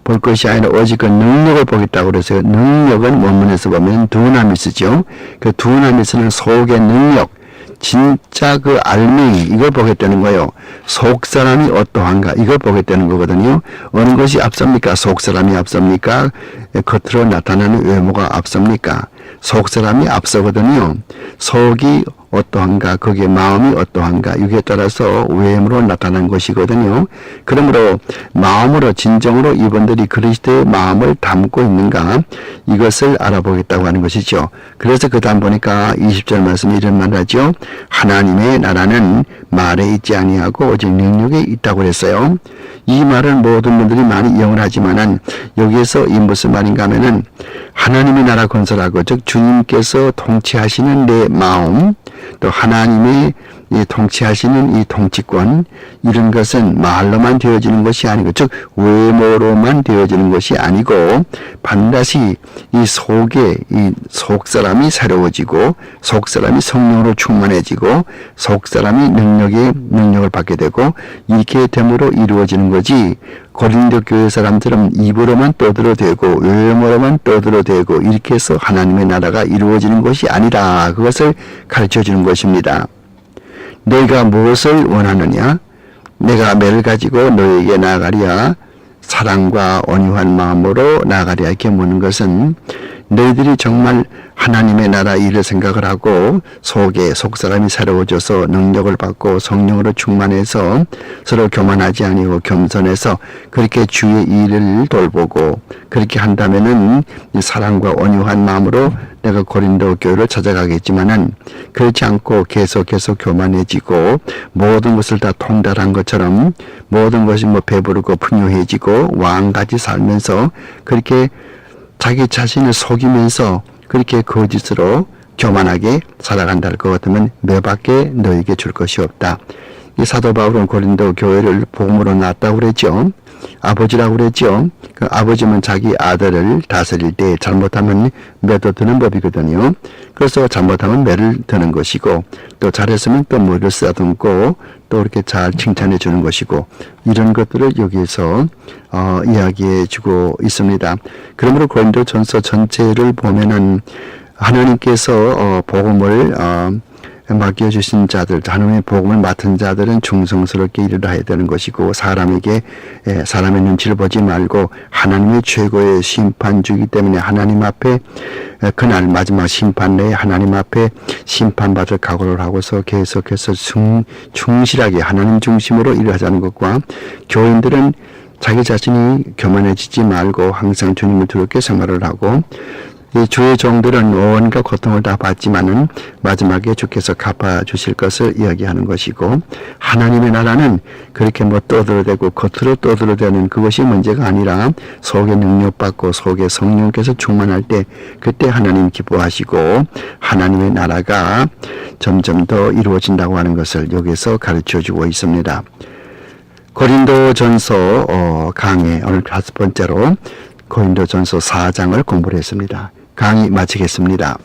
볼 것이 아니라 오직 그 능력을 보겠다고 그래서, 능력은 원문에서 보면 두나미스죠. 그 두나미스는 속의 능력, 진짜 그 알맹이, 이걸 보겠다는 거예요. 속 사람이 어떠한가, 이걸 보겠다는 거거든요. 어느 것이 앞섭니까? 속 사람이 앞섭니까? 겉으로 나타나는 외모가 앞섭니까? 속 사람이 앞서거든요. 속이 어떠한가, 거기에 마음이 어떠한가, 이에 따라서 외모로 나타난 것이거든요. 그러므로 마음으로 진정으로 이분들이 그리스도의 마음을 담고 있는가, 이것을 알아보겠다고 하는 것이죠. 그래서 그 다음 보니까 20절 말씀에 이런 말을 하죠. 하나님의 나라는 말에 있지 아니하고 오직 능력에 있다고 그랬어요. 이 말은 모든 분들이 많이 이용을 하지만은 여기에서 이 무슨 말인가 하면은 하나님의 나라 건설하고, 즉 주님께서 통치하시는 내 마음, 또 하나님의 이 통치하시는 이 통치권, 이런 것은 말로만 되어지는 것이 아니고, 즉 외모로만 되어지는 것이 아니고 반드시 이 속에 이 속사람이 새로워지고, 속사람이 성령으로 충만해지고, 속사람이 능력을 받게 되고, 이렇게 됨으로 이루어지는 거지, 고린도 교회 사람들은 입으로만 떠들어대고 외모로만 떠들어대고 이렇게 해서 하나님의 나라가 이루어지는 것이 아니라, 그것을 가르쳐주는 것입니다. 너희가 무엇을 원하느냐? 내가 매를 가지고 너희에게 나아가랴? 사랑과 온유한 마음으로 나아가랴? 이렇게 묻는 것은, 너희들이 정말 하나님의 나라 일을 생각을 하고 속사람이 새로워져서 능력을 받고 성령으로 충만해서 서로 교만하지 아니고 겸손해서 그렇게 주의 일을 돌보고 그렇게 한다면은 사랑과 온유한 마음으로 내가 고린도 교회를 찾아가겠지만은, 그렇지 않고 계속 교만해지고 모든 것을 다 통달한 것처럼 모든 것이 배부르고 풍요해지고 왕같이 살면서 그렇게 자기 자신을 속이면서 그렇게 거짓으로 교만하게 살아간다 할 것 같으면 매밖에 너에게 줄 것이 없다. 이 사도 바울은 고린도 교회를 복음으로 낳았다고 그랬죠. 아버지라고 그랬죠. 그 아버지는 자기 아들을 다스릴 때 잘못하면 매도 드는 법이거든요. 그래서 잘못하면 매를 드는 것이고, 또 잘했으면 또 뭐를 쓰다듬고 또 이렇게 잘 칭찬해 주는 것이고, 이런 것들을 여기에서 이야기해 주고 있습니다. 그러므로 고린도전서 전체를 보면은 하나님께서 복음을 맡겨주신 자들, 하나님의 복음을 맡은 자들은 충성스럽게 일을 해야 되는 것이고, 사람의 눈치를 보지 말고 하나님의 최고의 심판주이기 때문에 하나님 앞에 그날 마지막 심판 내에 하나님 앞에 심판받을 각오를 하고서 계속해서 충실하게 하나님 중심으로 일을 하자는 것과, 교인들은 자기 자신이 교만해지지 말고 항상 주님을 두렵게 생활을 하고, 이 주의 종들은 온갖 고통을 다 받지만은 마지막에 주께서 갚아주실 것을 이야기하는 것이고, 하나님의 나라는 그렇게 떠들어대고 겉으로 떠들어대는 그것이 문제가 아니라 속에 능력받고 속에 성령께서 충만할 때, 그때 하나님 기뻐하시고 하나님의 나라가 점점 더 이루어진다고 하는 것을 여기서 가르쳐주고 있습니다. 고린도전서 강의 오늘 5번째로 고린도전서 4장을 공부를 했습니다. 강의 마치겠습니다.